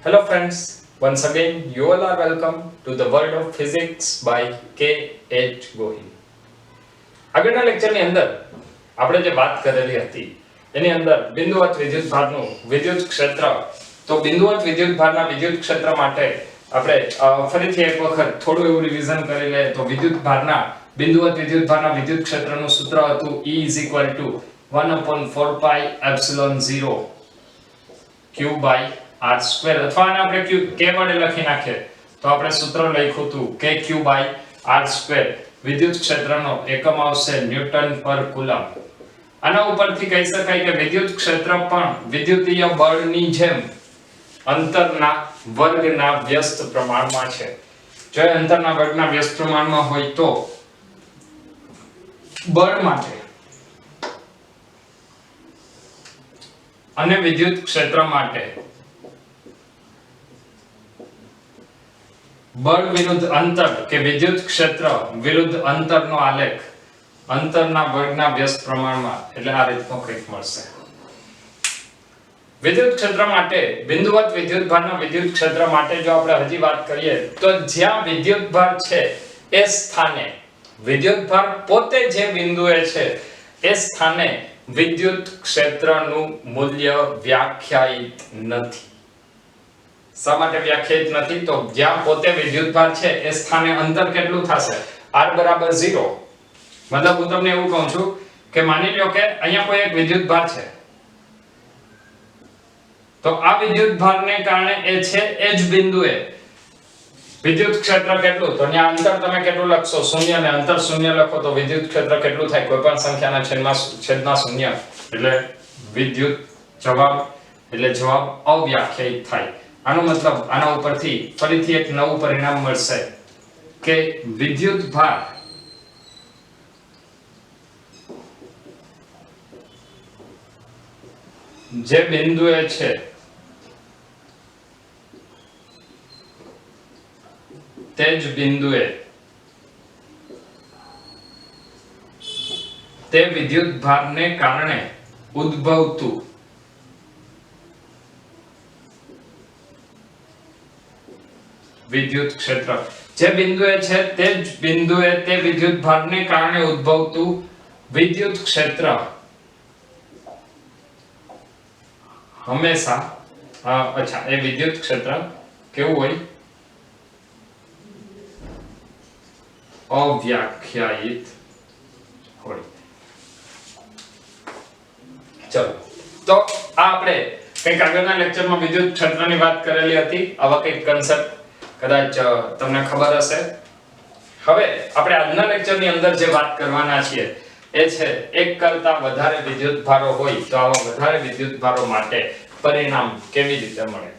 Hello friends, once again you all are welcome to the world of physics by K.H. Gohil. આગળના લેક્ચરની અંદર આપણે જે વાત કરેલી હતી એની અંદર બિંદુવત વિદ્યુતભારનું વિદ્યુત ક્ષેત્ર તો બિંદુવત વિદ્યુતભારના વિદ્યુત ક્ષેત્ર માટે આપણે ફરીથી એક વખત થોડું એવું રિવિઝન કરી લઈએ તો વિદ્યુતભારના બિંદુવત વિદ્યુતભારના વિદ્યુત ક્ષેત્રનું સૂત્ર હતું E = 1/4 pi epsilon 0 q by r square અથવા આને આપણે k વડે લખી નાખીએ તો આપણે સૂત્ર લખ્યું હતું kq by r સ્ક્વેર વિદ્યુત ક્ષેત્રનો એકમ આવશે ન્યૂટન પર કુલમ. આના ઉપરથી કહી શકાય કે વિદ્યુત ક્ષેત્ર પણ વિદ્યુતીય બળની જેમ અંતરના વર્ગના વ્યસ્ત પ્રમાણમાં છે. જો અંતરના વર્ગના વ્યસ્ત પ્રમાણમાં હોય તો બળ માટે અને વિદ્યુત ક્ષેત્ર માટે બળ વિરુદ્ધ અંતર કે વિદ્યુત ક્ષેત્ર વિરુદ્ધ અંતરનો આલેખ અંતરના વર્ગના વ્યસ્ત પ્રમાણમાં એટલે આ રીતનો કંઈક મળશે. વિદ્યુત ક્ષેત્ર માટે બિંદુવત વિદ્યુતભારના વિદ્યુત ક્ષેત્ર માટે જો આપણે હજી વાત કરીએ તો જ્યાં વિદ્યુતભાર છે એ સ્થાને વિદ્યુતભાર પોતે જે બિંદુએ છે એ સ્થાને વિદ્યુત ક્ષેત્રનું મૂલ્ય વ્યાખ્યાયિત નથી. શા માટે વ્યાખ્યાયિત નથી? તો જ્યાં પોતે વિદ્યુતભાર છે એ સ્થાને અંતર કેટલું થશે? r = 0. મતલબ હું તમને એવું કહું છું કે માની લ્યો કે અહીંયા કોઈ એક વિદ્યુતભાર છે તો આ વિદ્યુતભારને કારણે એ છે એ જ બિંદુએ વિદ્યુત ક્ષેત્ર કેટલું? તો ત્યાં અંતર તમે કેટલું લખશો? 0 ને અંતર 0 લખો તો વિદ્યુત ક્ષેત્ર કેટલું થાય? કોઈ પણ સંખ્યાના છેદમાં 0 એટલે વિદ્યુત જવાબ અવ્યાખ્યાયિત થાય. આનો મતલબ આના ઉપરથી ફરીથી એક નવું પરિણામ મળશે કે વિદ્યુતભાર જે બિંદુએ છે તે જ બિંદુએ તે વિદ્યુતભારને કારણે ઉદ્ભવતું વિદ્યુત ક્ષેત્ર જે બિંદુએ છે તે જ બિંદુએ તે વિદ્યુતભારને કારણે ઉદ્ભવતું વિદ્યુત ક્ષેત્ર હંમેશા એ વિદ્યુત ક્ષેત્ર કેવું હોય? અવ્યાખ્યાયિત હોય. ચલો તો આ આપણે કંઈક આગળના લેક્ચરમાં વિદ્યુત ક્ષેત્રની વાત કરેલી હતી. આવા કંઈક કન્સેપ્ટ કદાચ તમને ખબર હશે. હવે આપણે આજના લેક્ચરની અંદર જે વાત કરવાના છીએ એ છે એક કરતા વધારે વિદ્યુતભારો હોય તો આવા વધારે વિદ્યુતભારો માટે પરિણામ કેવી રીતે મળે.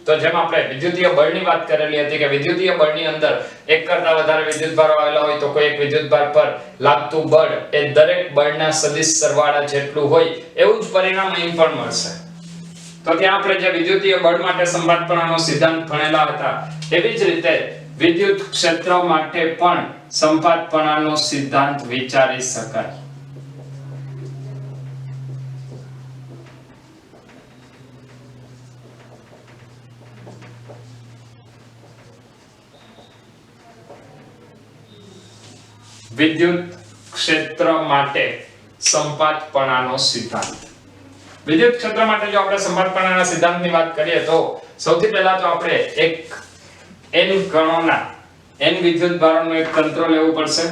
તો જેમ આપણે વિદ્યુતીય બળની વાત કરેલી હતી કે વિદ્યુતીય બળની અંદર એક કરતા વધારે વિદ્યુતભારો આવેલા હોય તો કોઈ એક વિદ્યુતભાર પર લાગતું બળ એ દરેક બળના સદિશ સરવાળા જેટલું હોય એવું જ પરિણામ અહીં પણ મળશે. તો ત્યાં આપણે જે વિદ્યુતીય બળ માટે સંપાતપણાનો સિદ્ધાંત ભણેલા હતા એવી જ રીતે વિદ્યુત ક્ષેત્ર માટે પણ સંપાતપણાનો સિદ્ધાંત વિચારી શકાય. વિદ્યુત ક્ષેત્ર માટે સંપાતપણાનો સિદ્ધાંત. વિદ્યુત ક્ષેત્ર માટે જો આપણે સંપાતપણાના સિદ્ધાંતની વાત કરીએ તો સૌથી પહેલા તો આપણે એક n કણોના n વિદ્યુતભારોનું એક તંત્ર લેવું પડશે.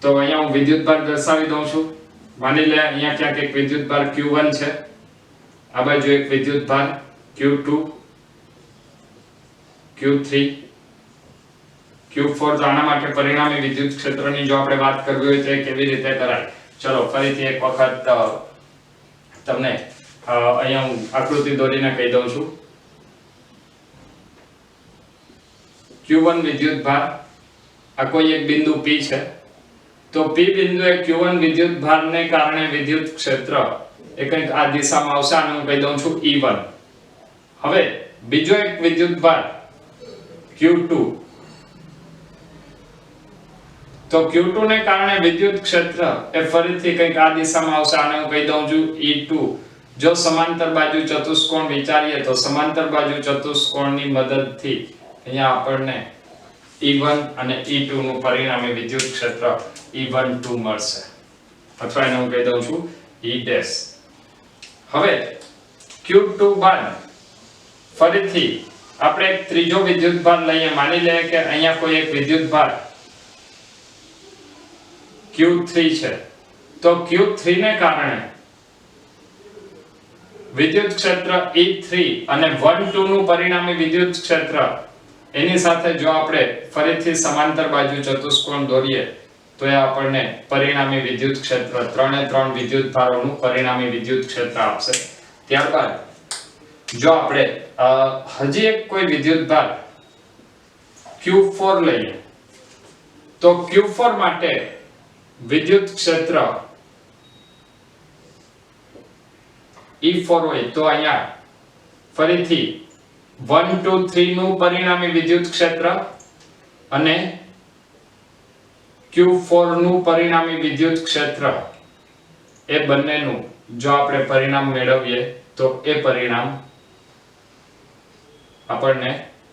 તો અહીંયા હું વિદ્યુતભાર દર્શાવી દઉં છું. માની લે અહીંયા ક્યાંક એક વિદ્યુતભાર q1 છે, આ બાજુ એક વિદ્યુતભાર q2, q3, q4. તો આના માટે પરિણામી વિદ્યુત ક્ષેત્રની જો આપણે વાત કરવી હોય તો એ કેવી રીતે કરાય? ચલો ફરીથી એક વખત તમને અહીંયા હું આકૃતિ દોરીને કહી દઉં છું. q1 વિદ્યુતભાર, આ કોઈ એક બિંદુ p છે તો p બિંદુએ q1 વિદ્યુતભારને કારણે વિદ્યુત ક્ષેત્ર એ કંઈક આ દિશામાં આવશે. આને હું કહી દઉં છું E1. હવે બીજો એક વિદ્યુતભાર q2 તો q2 ને કારણે વિદ્યુત ક્ષેત્ર એ ફરીથી કંઈક આ દિશામાં આવશે. આને હું કહી દઉં છું E2. જો સમાંતર બાજુ ચતુષ્કોણ વિચારીએ તો સમાંતર બાજુ ચતુષ્કોણની મદદથી અહીંયા આપણને E1 અને E2 નું પરિણામી વિદ્યુત ક્ષેત્ર E12 મળશે, અથવા એને હું કહી દઉં છું E'. હવે Q2 બાદ ફરીથી આપણે એક ત્રીજો વિદ્યુત ભાર લઈએ. માની લઈએ કે અહીંયા કોઈ એક વિદ્યુત ભાર Q3 છે, તો Q3 ને કારણે વિદ્યુત ક્ષેત્ર E3 અને 1,2 નું પરિણામી વિદ્યુત ક્ષેત્ર, એની સાથે જો આપણે ફરીથી સમાંતર બાજુ ચતુષ્કોણ દોરીએ તો એ આપણને પરિણામી વિદ્યુત ક્ષેત્ર 3 એ 3 વિદ્યુત ભારોનું પરિણામી વિદ્યુત ક્ષેત્ર આપશે. ત્યારબાદ જો આપણે હજી એક કોઈ વિદ્યુત ભાર Q4 લઈએ તો Q4 માટે વિદ્યુત ક્ષેત્ર E4 હોય તો અહીંયા ફરીથી 1 2 3 નું પરિણામી વિદ્યુત ક્ષેત્ર અને Q4 નું પરિણામી વિદ્યુત ક્ષેત્ર, એ બંનેનું જો આપણે પરિણામ મેળવીએ તો એ પરિણામ આપણને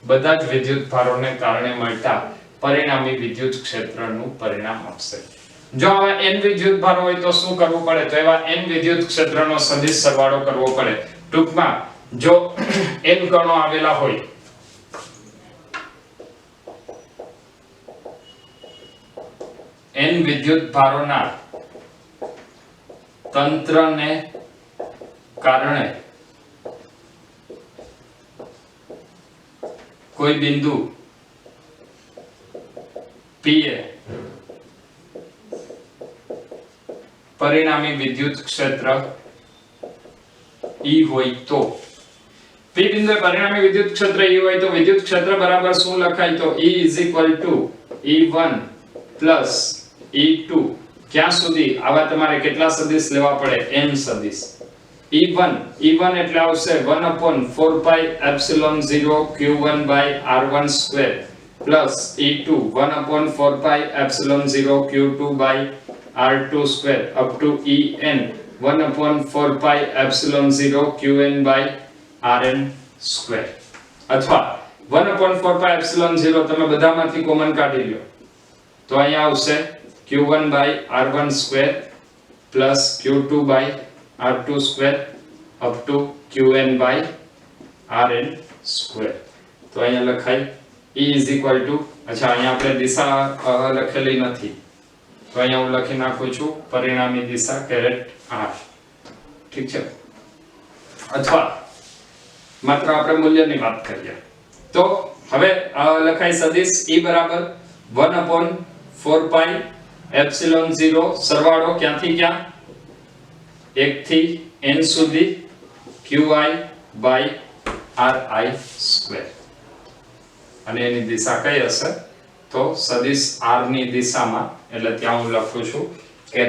બધા જ વિદ્યુત ભારોને કારણે મળતા પરિણામી વિદ્યુત ક્ષેત્રનું પરિણામ આપશે. જો આવા n વિદ્યુત ભારો હોય તો શું કરવું પડે? તો એવા n વિદ્યુત ક્ષેત્રનો સદિશ સરવાળો કરવો પડે. ટૂંકમાં જો n કણો આવેલા હોય n વિદ્યુત ભારોના તંત્રને કારણે કોઈ બિંદુ P એ પરિણામી વિદ્યુત ક્ષેત્ર E હોય તો P બિંદુએ પરિણામી વિદ્યુત ક્ષેત્ર E હોય તો વિદ્યુત ક્ષેત્ર બરાબર શું લખાય? તો E E1 E2. ક્યાં સુધી? આવા તમારે કેટલા સદિશ લેવા પડે? n સદિશ. E1 એટલે આવશે 1/4 pi epsilon 0 q1/r12 plus E2 1/4 pi epsilon 0 q2/r22 up to En 1/4 pi epsilon 0 qn/rn2, અથવા 1/4 pi epsilon 0 તમે બધામાંથી કોમન કાઢી લો તો અહીંયા આવશે q1/r12 plus q2/r22 up to qn/rn2. તો અહીંયા લખાય E અચ્છા અહીંયા આપણે દિશા લખેલી નથી તો અહીંયા હું લખી નાખું છું પરિણામી દિશા ∠r. ઠીક છે? અથવા માત્ર આપણે મૂલ્યની વાત કરીએ તો હવે લખાય સદિશ E બરાબર 1/4 pi epsilon 0 સરવાળો ક્યાંથી ક્યાં? 1 થી n સુધી qi/ri2, અને એની દિશા કઈ હશે? તો સદિશ r ની દિશામાં, એટલે ત્યાં હું લખું છું ∠r.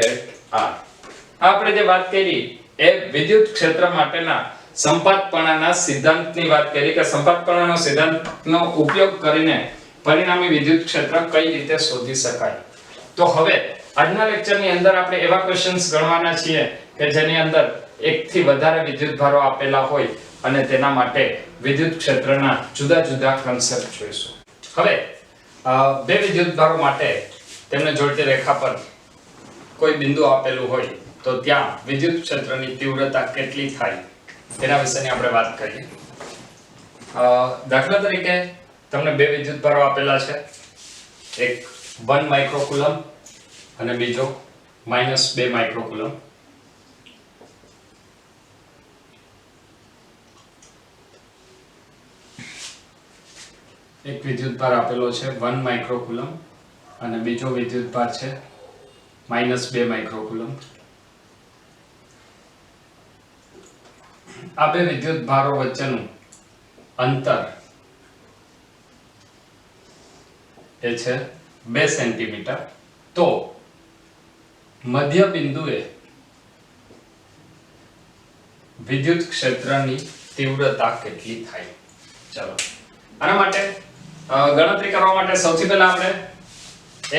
આપણે જે વાત કરી એ વિદ્યુત ક્ષેત્ર માટેના સંપાતપણાના સિદ્ધાંતની વાત કરી કે સંપાતપણાનો સિદ્ધાંતનો ઉપયોગ કરીને પરિણામી વિદ્યુત ક્ષેત્ર કઈ રીતે શોધી શકાય. તો હવે આજના લેક્ચરની અંદર આપણે એવા ક્વેશ્ચન્સ ગણવાના છીએ કે જેની અંદર એક થી વધારે વિદ્યુત ભારો આપેલા હોય અને તેના માટે વિદ્યુત ક્ષેત્રના જુદા જુદા કન્સેપ્ટ જોઈશું. હવે બે વિદ્યુત ભારો માટે તેમને જોડતી રેખા પર કોઈ બિંદુ આપેલું હોય તો ત્યાં વિદ્યુત ક્ષેત્રની તીવ્રતા કેટલી થાય તેના વિશેની આપણે વાત કરીએ. દાખલા તરીકે તમને બે વિદ્યુત ભારો આપેલા છે, એક 1 માઇક્રોકુલમ અને બીજો -2 માઇક્રોકુલમ. એક વિદ્યુત ભાર આપેલો છે 1 માઇક્રોકુલમ અને બીજો વિદ્યુત ભાર છે -2 માઇક્રોકુલમ. આ બે વિદ્યુત ભારો વચ્ચેનું અંતર એ છે 2 સેન્ટીમીટર. તો મધ્ય બિંદુએ વિદ્યુત ક્ષેત્રની તીવ્રતા કેટલી થાય? ચાલો આના માટે ગણતરી કરવા માટે સૌથી પહેલા આપણે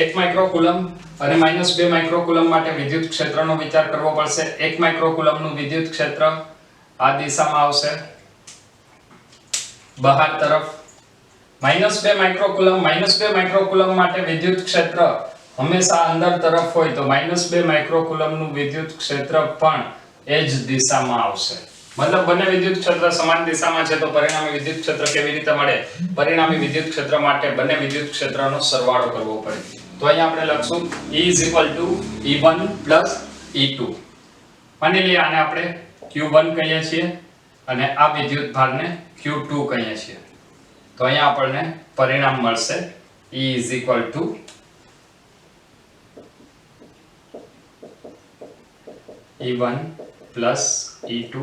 1 માઇક્રોકુલમ અને -2 માઇક્રોકુલમ માટે વિદ્યુત ક્ષેત્રનો વિચાર કરવો પડશે. 1 માઇક્રોકુલમનું વિદ્યુત ક્ષેત્ર આ દિશામાં આવશે બહાર તરફ -2 માઇક્રોકુલમ. -2 માઇક્રોકુલમ માટે વિદ્યુત ક્ષેત્ર હંમેશા અંદર તરફ હોય તો -2 માઇક્રોકુલમ નું વિદ્યુત ક્ષેત્ર પણ એ જ દિશામાં આવશે. મતલબ બંને વિદ્યુત ક્ષેત્ર સમાન દિશામાં છે તો પરિણામી વિદ્યુત ક્ષેત્ર કેવી રીતે મળે? પરિણામી વિદ્યુત ક્ષેત્ર માટે બંને વિદ્યુત ક્ષેત્રનો સરવાળો કરવો પડે. તો અહીંયા આપણે લખશું E E1 E2. માની લઈએ આને આપણે Q1 કહીએ છીએ અને આ વિદ્યુત ભારને Q2 કહીએ છીએ. તો અહીંયા આપણને પરિણામ મળશે E E1 E2.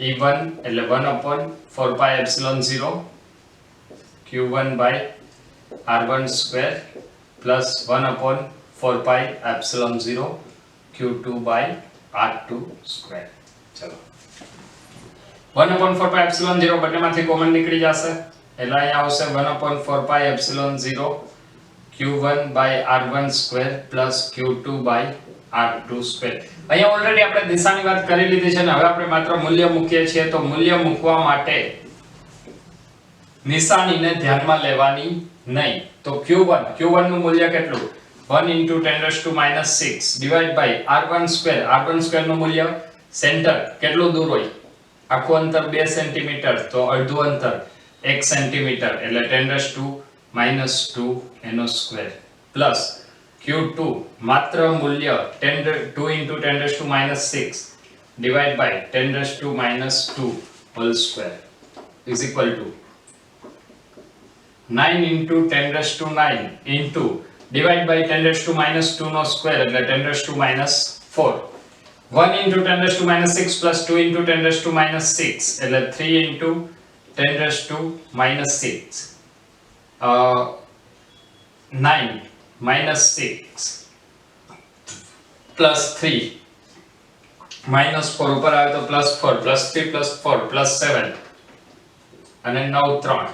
E1 એટલે 1/4πε0 Q1 by R1 square plus 1/4πε0 Q2 by R2 square. ચલો 1/4πε0 બંનેમાંથી કોમન નીકળી જશે એટલે અહીંયા આવશે 1/4πε0 Q1 by R1 square plus Q2 by R2 square. અહીંયા ઓલરેડી આપણે દિશાની વાત કરી લીધી છે ને હવે આપણે માત્ર મૂલ્ય મૂકીએ છીએ તો મૂલ્ય મૂકવા માટે નિશાનીને ધ્યાનમાં લેવાની નહીં. તો Q1 નું મૂલ્ય કેટલું? 1 × 10⁻⁶ divide by R1 square. R1 square નું મૂલ્ય સેન્ટર કેટલું દૂર હોય? આખું અંતર 2 સેન્ટીમીટર તો અડધું અંતર 1 સેન્ટીમીટર એટલે 10⁻² એનો સ્ક્વેર પ્લસ Q2 માત્ર મૂલ્ય 2 × 10⁻⁶ divide by 10⁻² whole square is equal to 9 × 10⁹ into divide by 10⁻² નો સ્ક્વેર એટલે 10⁻⁴. 1 × 10⁻⁶ પ્લસ 2 × 10⁻⁶ એટલે 3 × 10⁻⁶. 9 - 6 પ્લસ 3 -4 ઉપર આવે તો +4 +3 +4 +7 અને 9 3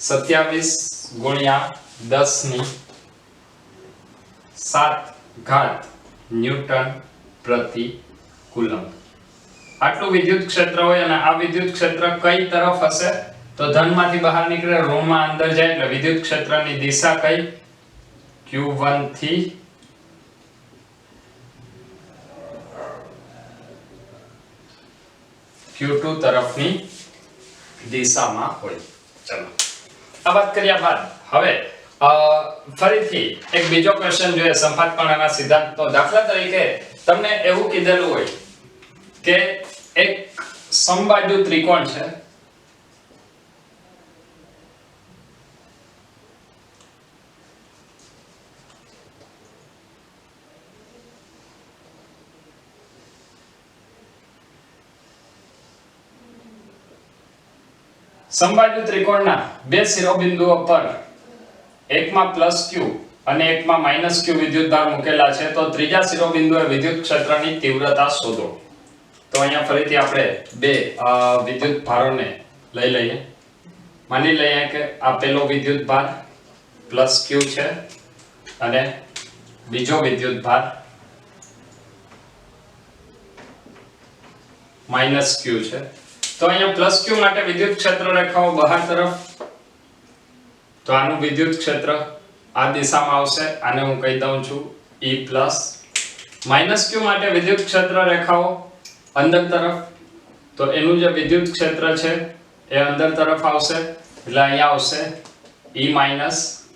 27 ગુણ્યા 10 ની 7 ઘાત ન્યૂટન પ્રતિ કુલમ. આટલું વિદ્યુત ક્ષેત્ર હોય અને આ વિદ્યુત ક્ષેત્ર કઈ તરફ હશે? તો ધનમાંથી બહાર નીકળે ઋણમાં અંદર જાય એટલે વિદ્યુત ક્ષેત્રની દિશા કઈ? Q1 થી Q2 તરફની દિશામાં હોય. ચલો આ વાત કર્યા બાદ હવે ફરીથી એક બીજો ક્વેશ્ચન જોઈએ સંપાતકણના સિદ્ધાંતનો. દાખલા તરીકે તમને એવું કીધેલું હોય કે એક સમબાજુ ત્રિકોણ છે સમબાજુ ત્રિકોણના બે શિરોબિંદુઓ પર એકમાં +q અને એકમાં -q વિદ્યુતભાર મૂકેલા છે તો ત્રીજા શિરોબિંદુએ વિદ્યુત ક્ષેત્રની તીવ્રતા શોધો. તો અહીંયા ફરીથી આપણે બે વિદ્યુતભારોને લઈ લઈએ. માની લઈએ કે આ પહેલો વિદ્યુતભાર +q છે અને બીજો વિદ્યુતભાર -q છે. તો અહીંયા +q માટે વિદ્યુત ક્ષેત્ર રેખાઓ બહાર તરફ. તો આનું વિદ્યુત ક્ષેત્ર આ દિશામાં આવશે. આને હું કહી દઉં છું E+. -q માટે વિદ્યુત ક્ષેત્ર રેખાઓ અંદર તરફ. તો એનું જે વિદ્યુત ક્ષેત્ર છે એ અંદર તરફ આવશે એટલે અહીંયા આવશે E-.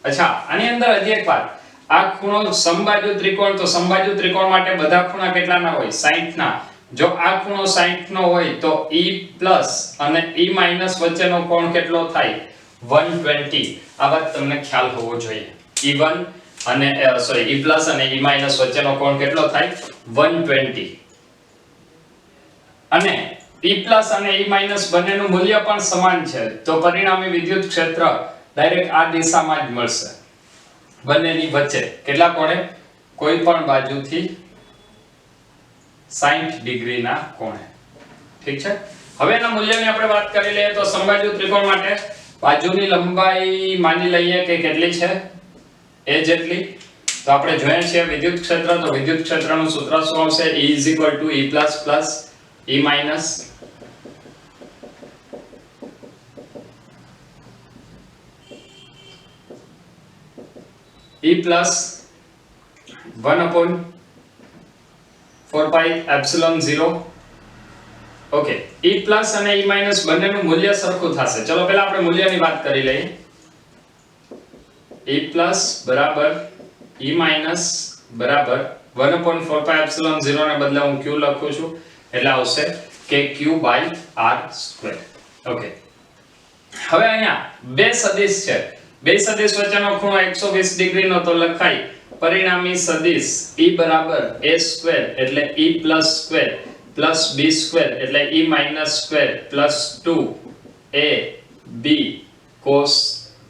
અચ્છા આની અંદર હજી એક વાત, આ ખૂણો સમબાજુ ત્રિકોણ, તો સમબાજુ ત્રિકોણ માટે બધા ખૂણા કેટલાના હોય? 60 ના. જો આ ખૂણો 60 નો હોય તો E+ અને E- વચ્ચેનો કોણ કેટલો થાય? 120. આ વાત તમને ખ્યાલ હોવો જોઈએ. E1 અને E+ અને E- વચ્ચેનો કોણ કેટલો થાય? 120. અને E+ અને E- બંનેનું મૂલ્ય પણ સમાન છે તો પરિણામી વિદ્યુત ક્ષેત્ર ડાયરેક્ટ આ દિશામાં જ મળશે. બંનેની વચ્ચે કેટલા કોણે? કોઈ પણ બાજુથી 60 ડિગ્રીના કોણે. ઠીક છે. હવે એના મૂલ્યની આપણે વાત કરી લઈએ તો સમબાજુ ત્રિકોણ માટે બાજુની લંબાઈ માની લઈએ કે કેટલી છે? a જેટલી. તો આપણે જોઈએ છીએ વિદ્યુત ક્ષેત્ર, તો વિદ્યુત ક્ષેત્રનું સૂત્ર શું આવશે? E E E minus E plus 1/4 pi epsilon 0. Okay, E plus અને E minus બંનેનું મૂલ્ય સરખું થશે. ચલો પહેલા આપણે મૂલ્યની વાત કરી લઈએ. E plus બરાબર E minus બરાબર 1/4 pi epsilon 0 ને બદલે હું Q લખું છું એટલે આવશે KQ by R square. Okay, હવે અહીંયા બે સદિશ છે. બે સદિશ વચ્ચેનો ખૂણો 120 ડિગ્રીનો તો લખાય પરિણામી સદિશ E બરાબર A square એટલે E plus square plus B square એટલે E minus square plus 2AB cos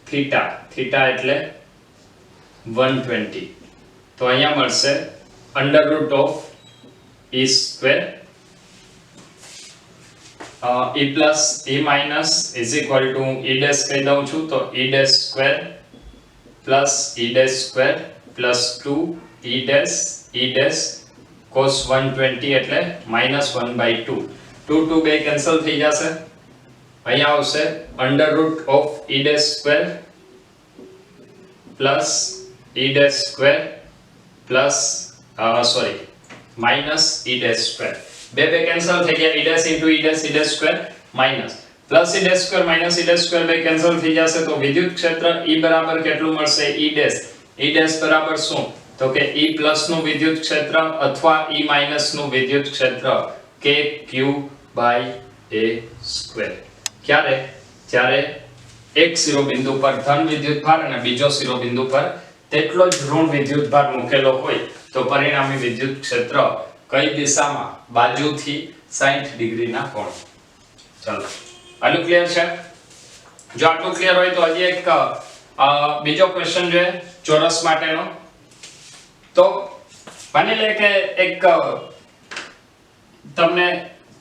theta. theta એટલે 120. તો અહીંયા મળશે under root of E square E plus E minus is equal to E dash કહી દઉં છું તો E dash square plus E dash square plus 2 E dash cos 120 એટલે -1/2. 2 બે કેન્સલ થઈ જશે. અહીંયા આવશે under root of E dash square plus E dash square plus minus E dash square. બે કેન્સલ થઈ ગયા. E dash into E dash square minus plus E dash square minus E dash square બે cancel થઈ જશે. તો વિદ્યુત ક્ષેત્ર E બરાબર કેટલું મળશે? E dash બરાબર શું? તો કે E plus નું વિદ્યુત ક્ષેત્ર અથવા E minus નું વિદ્યુત ક્ષેત્ર KQ by A square. ક્યારે? જ્યારે એક શિરોબિંદુ પર ધન વિદ્યુત ભાર અને બીજો શિરોબિંદુ પર તેટલો જ ઋણ વિદ્યુત ભાર મૂકેલો હોય તો પરિણામી વિદ્યુત ક્ષેત્ર કઈ દિશામાં? બાજુથી 60 ડિગ્રીના કોણ. ચાલો, આટલું ક્લિયર છે? જો આટલું ક્લિયર હોય તો હજી એક બીજો ક્વેશ્ચન જોઈએ ચોરસ માટેનો. તો માની લે કે એક તમને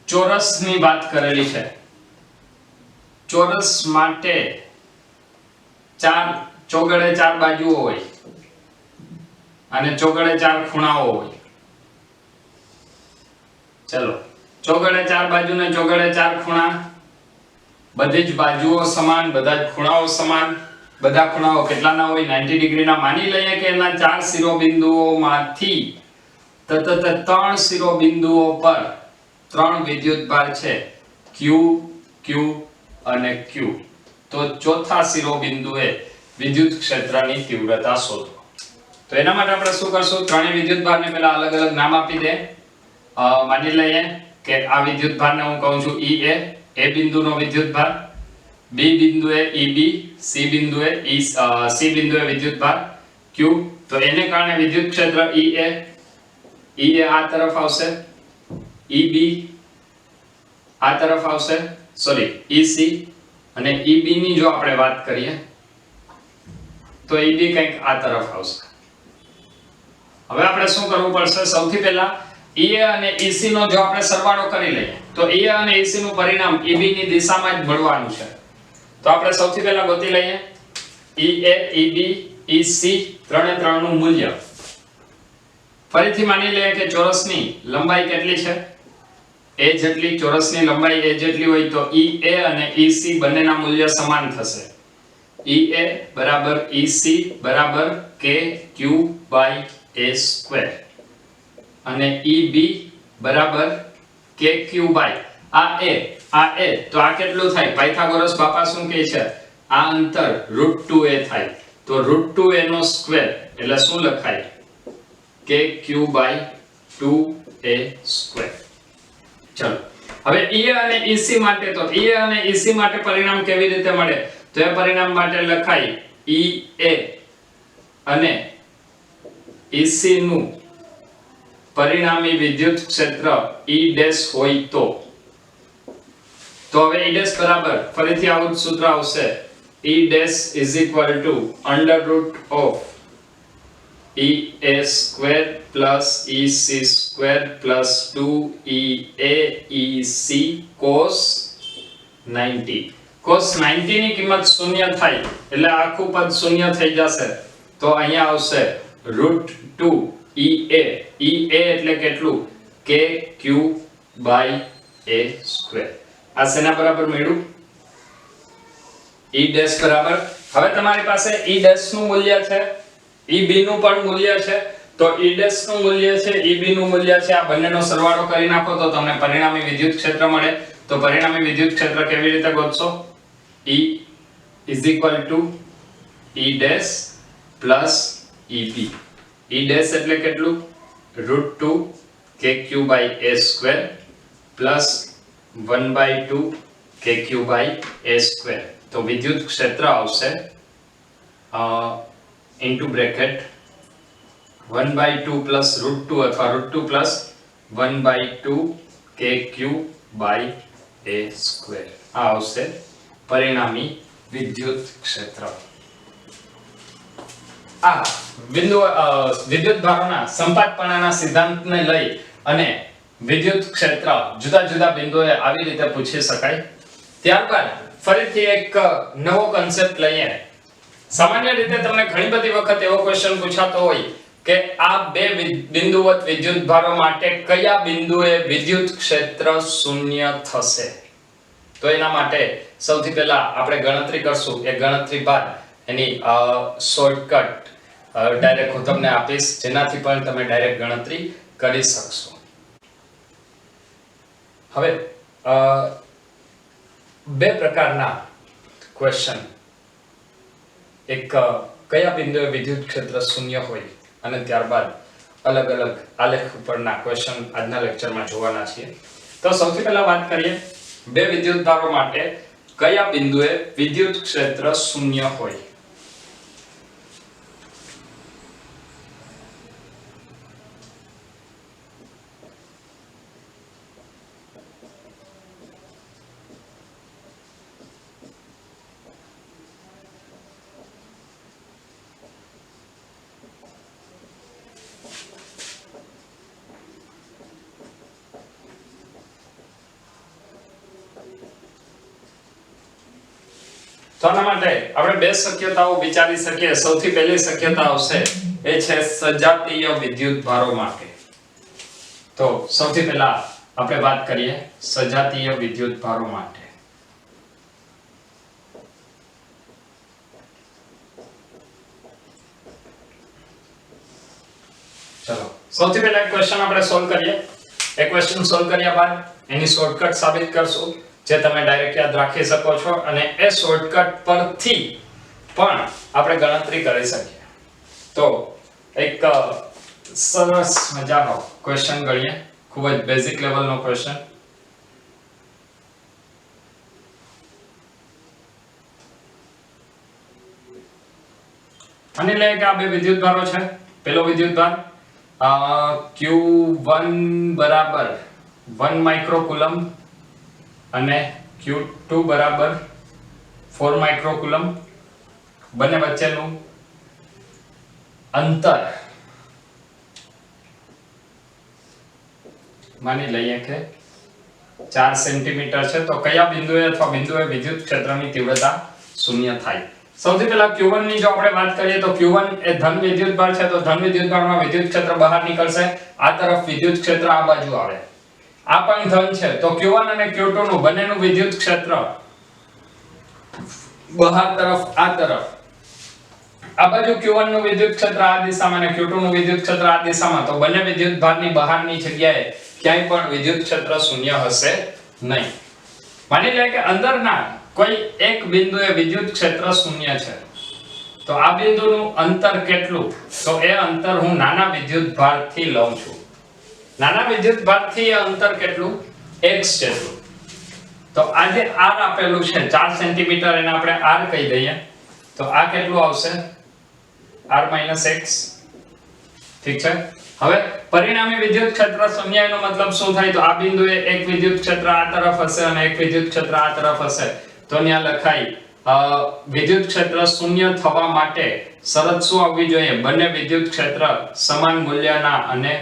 ચોરસની વાત કરેલી છે. ચોરસ માટે ચોગડે 4 બાજુઓ હોય અને ચોગડે 4 ખૂણાઓ હોય. ચલો, ચોગડે 4 બાજુ ને ચોગડે 4 ખૂણા, બધી જ બાજુઓ સમાન, બધા જ ખૂણાઓ સમાન. બધા ખૂણાઓ કેટલાના હોય? 90 ડિગ્રીના. માની લઈએ કે એના 4 શિરોબિંદુઓમાંથી સતત 3 શિરોબિંદુઓ પર 3 વિદ્યુતભાર છે Q, Q અને Q. તો ચોથા શિરોબિંદુએ વિદ્યુત ક્ષેત્રની તીવ્રતા શોધો. તો એના માટે આપણે શું કરશું? ત્રણેય વિદ્યુતભારને પહેલા અલગ અલગ નામ આપી દે. માની લઈએ કે આ વિદ્યુતભારને હું કહું છું EA, A બિંદુનો વિદ્યુતભાર. B બિંદુએ EB, C બિંદુએ વિદ્યુતભાર Q. તો એને કારણે વિદ્યુત ક્ષેત્ર EA આ તરફ આવશે, EB આ તરફ આવશે, EC અને EB ની જો આપણે વાત કરીએ તો EB કંઈક આ તરફ આવશે. હવે આપણે શું કરવું પડશે? સૌથી પહેલા EA અને EC નો જો આપણે સરવાળો કરી લઈએ તો EA અને EC નું પરિણામ EB ની દિશામાં જ મળવાનું છે. તો આપણે સૌથી પહેલા ગોતી લઈએ EA, EB, EC ત્રણે ત્રણનું મૂલ્ય. ફરીથી માની લઈએ કે ચોરસની લંબાઈ કેટલી છે? A જેટલી. ચોરસની લંબાઈ A જેટલી હોય તો EA અને EC બંનેના મૂલ્ય સમાન થશે. EA બરાબર EC બરાબર KQ by A square અને EB બરાબર KQ by આ A તો આ કેટલું થાય? પાયથાગોરસ બાપા શું કહે છે? આ અંતર √2a થાય. તો √2a નો સ્ક્વેર એટલે શું લખાય? KQ by 2a square. ચલો, હવે EA અને EC માટે તો EA અને EC માટે પરિણામ કેવી રીતે મળે? તો એ પરિણામ માટે લખાય EA અને EC નું પરિણામી વિદ્યુત ક્ષેત્ર E ડેશ હોય તો હવે E ડેશ બરાબર ફરીથી આવું જ સૂત્ર આવશે. E dash is equal to under root of EA square plus EC square plus 2EA EC cos 90. cos 90 ની કિંમત શૂન્ય થાય એટલે આખું પદ શૂન્ય થઈ જશે. તો અહીંયા આવશે √2 EA એટલે કેટલું KQ/A². આ શેના બરાબર મળ્યું E' બરાબર. હવે તમારી પાસે E' નું મૂલ્ય છે, EB નું પણ મૂલ્ય છે, તો E' નું મૂલ્ય છે, EB નું મૂલ્ય છે, આ બંનેનો સરવાળો કરી નાખો તો તમને પરિણામી વિદ્યુત ક્ષેત્ર મળે. તો પરિણામી વિદ્યુત ક્ષેત્ર કેવી રીતે ગોતશો? E = E' plus EB. E' એટલે કેટલું √2 KQ/A² plus 1/2 KQ/A². તો વિદ્યુત ક્ષેત્ર આવશે ઇન્ટુ બ્રેકેટ 1/2 plus √2 અથવા √2 plus 1/2 KQ/A². આ આવશે પરિણામી વિદ્યુત ક્ષેત્ર. આ વિદ્યુત ભારોના સંપાતપણાના સિદ્ધાંતને લઈ અને વિદ્યુત ક્ષેત્ર જુદા જુદા બિંદુએ આવી રીતે પૂછી શકાય. ત્યારબાદ ફરીથી એક નવો કન્સેપ્ટ લઈએ. સામાન્ય રીતે તમને ઘણી બધી વખત એવો ક્વેશ્ચન પૂછાતો હોય કે આ બે બિંદુવત વિદ્યુત ભારો માટે કયા બિંદુએ વિદ્યુત ક્ષેત્ર શૂન્ય થશે? તો એના માટે સૌથી પહેલા આપણે ગણતરી કરશું. એ ગણતરી બાદ એની શોર્ટકટ ડાયરેક્ટ હું તમને આપીશ, જેનાથી પણ તમે ડાયરેક્ટ ગણતરી કરી શકશો. હવે બે પ્રકારના ક્વેશ્ચન, એક કયા બિંદુએ વિદ્યુત ક્ષેત્ર શૂન્ય હોય અને ત્યારબાદ અલગ અલગ આલેખ ઉપરના ક્વેશ્ચન આજના લેક્ચરમાં જોવાના છીએ. તો સૌથી પહેલા વાત કરીએ બે વિદ્યુત ભારો માટે કયા બિંદુએ વિદ્યુત ક્ષેત્ર શૂન્ય હોય. તો આના માટે આપણે બે શક્યતાઓ વિચારી શકીએ. સૌથી પહેલી શક્યતા આવશે એ છે સજાતીય વિદ્યુત ભારો માટે. તો સૌથી પહેલા આપણે વાત કરીએ સજાતીય વિદ્યુત ભારો માટે. ચલો સૌથી પહેલા એક ક્વેશ્ચન આપણે સોલ્વ કરીએ. એક ક્વેશ્ચન સોલ્વ કર્યા બાદ એની શોર્ટકટ સાબિત કરશું, જે તમે ડાયરેક્ટ યાદ રાખી શકો છો, અને એ શોર્ટકટ પરથી પણ આપણે ગણતરી કરી શકીએ. તો એક સરસ મજાનો ક્વેશ્ચન ગણીએ, ખૂબ જ બેઝિક લેવલનો ક્વેશ્ચન. માની લઈએ કે આ બે વિદ્યુત ભારો છે. પહેલો વિદ્યુત ભાર Q1 બરાબર 1 માઇક્રોકુલમ અને Q2 બરાબર 4 માઇક્રોકુલમ. બંને વચ્ચેનું અંતર માની લઈએ કે 4 સેન્ટીમીટર છે. તો કયા બિંદુએ અથવા બિંદુએ વિદ્યુત ક્ષેત્રની તીવ્રતા શૂન્ય થાય? સૌથી પહેલા Q1 ની જો આપણે વાત કરીએ તો Q1 એ ધન વિદ્યુત ભાર છે. તો ધન વિદ્યુત ભારમાં વિદ્યુત ક્ષેત્ર બહાર નીકળશે. આ તરફ વિદ્યુત ક્ષેત્ર આ બાજુ આવે. આ પણ ધન છે. તો Q1 અને Q2 નું બંનેનું વિદ્યુત ક્ષેત્ર બહાર તરફ આ તરફ, આ બાજુ Q1 નું વિદ્યુત ક્ષેત્ર આ દિશામાં અને Q2 નું વિદ્યુત ક્ષેત્ર આ દિશામાં. તો બંને વિદ્યુત ભારની બહારની જગ્યાએ ક્યાંય પણ વિદ્યુત ક્ષેત્ર શૂન્ય હશે નહીં. માની લે કે અંદરના કોઈ એક બિંદુએ વિદ્યુત ક્ષેત્ર શૂન્ય છે. તો આ બિંદુનું અંતર કેટલું? તો એ અંતર હું નાના વિદ્યુત ભારથી લઉં છું. નાના વિદ્યુત ભારથી એ અંતર કેટલું? x જેટલું. તો આ જે r આપેલું છે 4 સેન્ટીમીટર, એને આપણે r કહી દઈએ. તો આ કેટલું આવશે? r - x. ઠીક છે. હવે પરિણામી વિદ્યુત ક્ષેત્ર શૂન્ય એનો મતલબ શું થાય? તો આ બિંદુએ એક વિદ્યુત ક્ષેત્ર આ તરફ હશે અને એક વિદ્યુત ક્ષેત્ર આ તરફ હશે. તો ત્યાં લખાય વિદ્યુત ક્ષેત્ર શૂન્ય થવા માટે શરત શું આવવી જોઈએ? બંને વિદ્યુત ક્ષેત્ર સમાન મૂલ્યના અને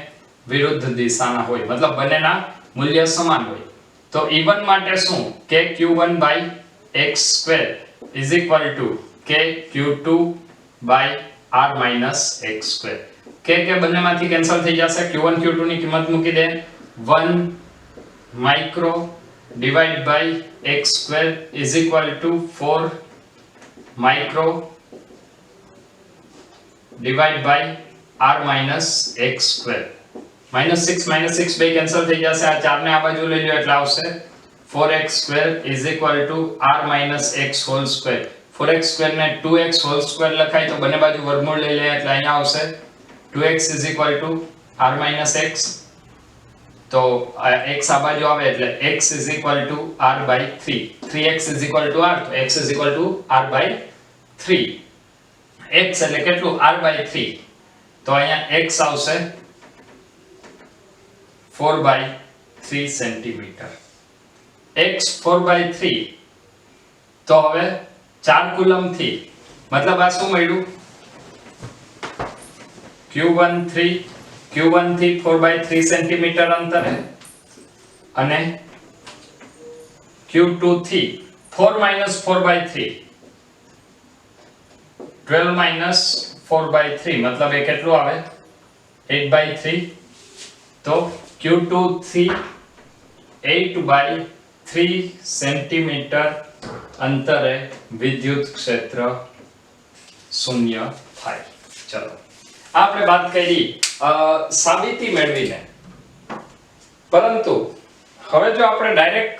વિરુદ્ધ દિશાના હોય, મતલબ બંનેના મૂલ્ય સમાન હોય. તો E1 માટે શું? KQ1/x² = KQ2/r - x². કે બંનેમાંથી કેન્સલ થઈ જશે. q1 q2 ની કિંમત મૂકી દે. 1 micro divide by x square is equal to 4 micro divide by r minus x square. -6 બે કેન્સલ થઈ જશે. આ 4 ને આ બાજુ લઈ લો એટલે આવશે 4x square is equal to r minus x whole square. 4x square ને 2x હોલ સ્ક્વેર લખાય તો બંને બાજુ વર્ગમૂળ લઈ લે એટલે અહીંયા આવશે 2x is equal to r minus x. તો x આ બાજુ આવે એટલે x is equal to r by 3. 3x is equal to r તો x is equal to r by 3. x એટલે કેટલું r બાય 3. તો અહીંયા x આવશે 4 બાય 3 સેન્ટીમીટર. x 4 બાય 3 તો હવે 4 કુલમ થી મતલબ આ શું મળ્યું q1 થી 4 બાય 3 સેન્ટીમીટર અંતરે અને q2 થી 4 માઈનસ 4 બાય 3 12 માઈનસ 4 બાય 3 મતલબ એ કેટલું આવે 8 બાય 3. તો q2 થી 8 બાય 3 સેન્ટીમીટર અંતરે વિદ્યુત ક્ષેત્ર શૂન્ય થાય. ચલો આપણે વાત કરી સાબિતી મેળવીને, પરંતુ હવે જો આપણે ડાયરેક્ટ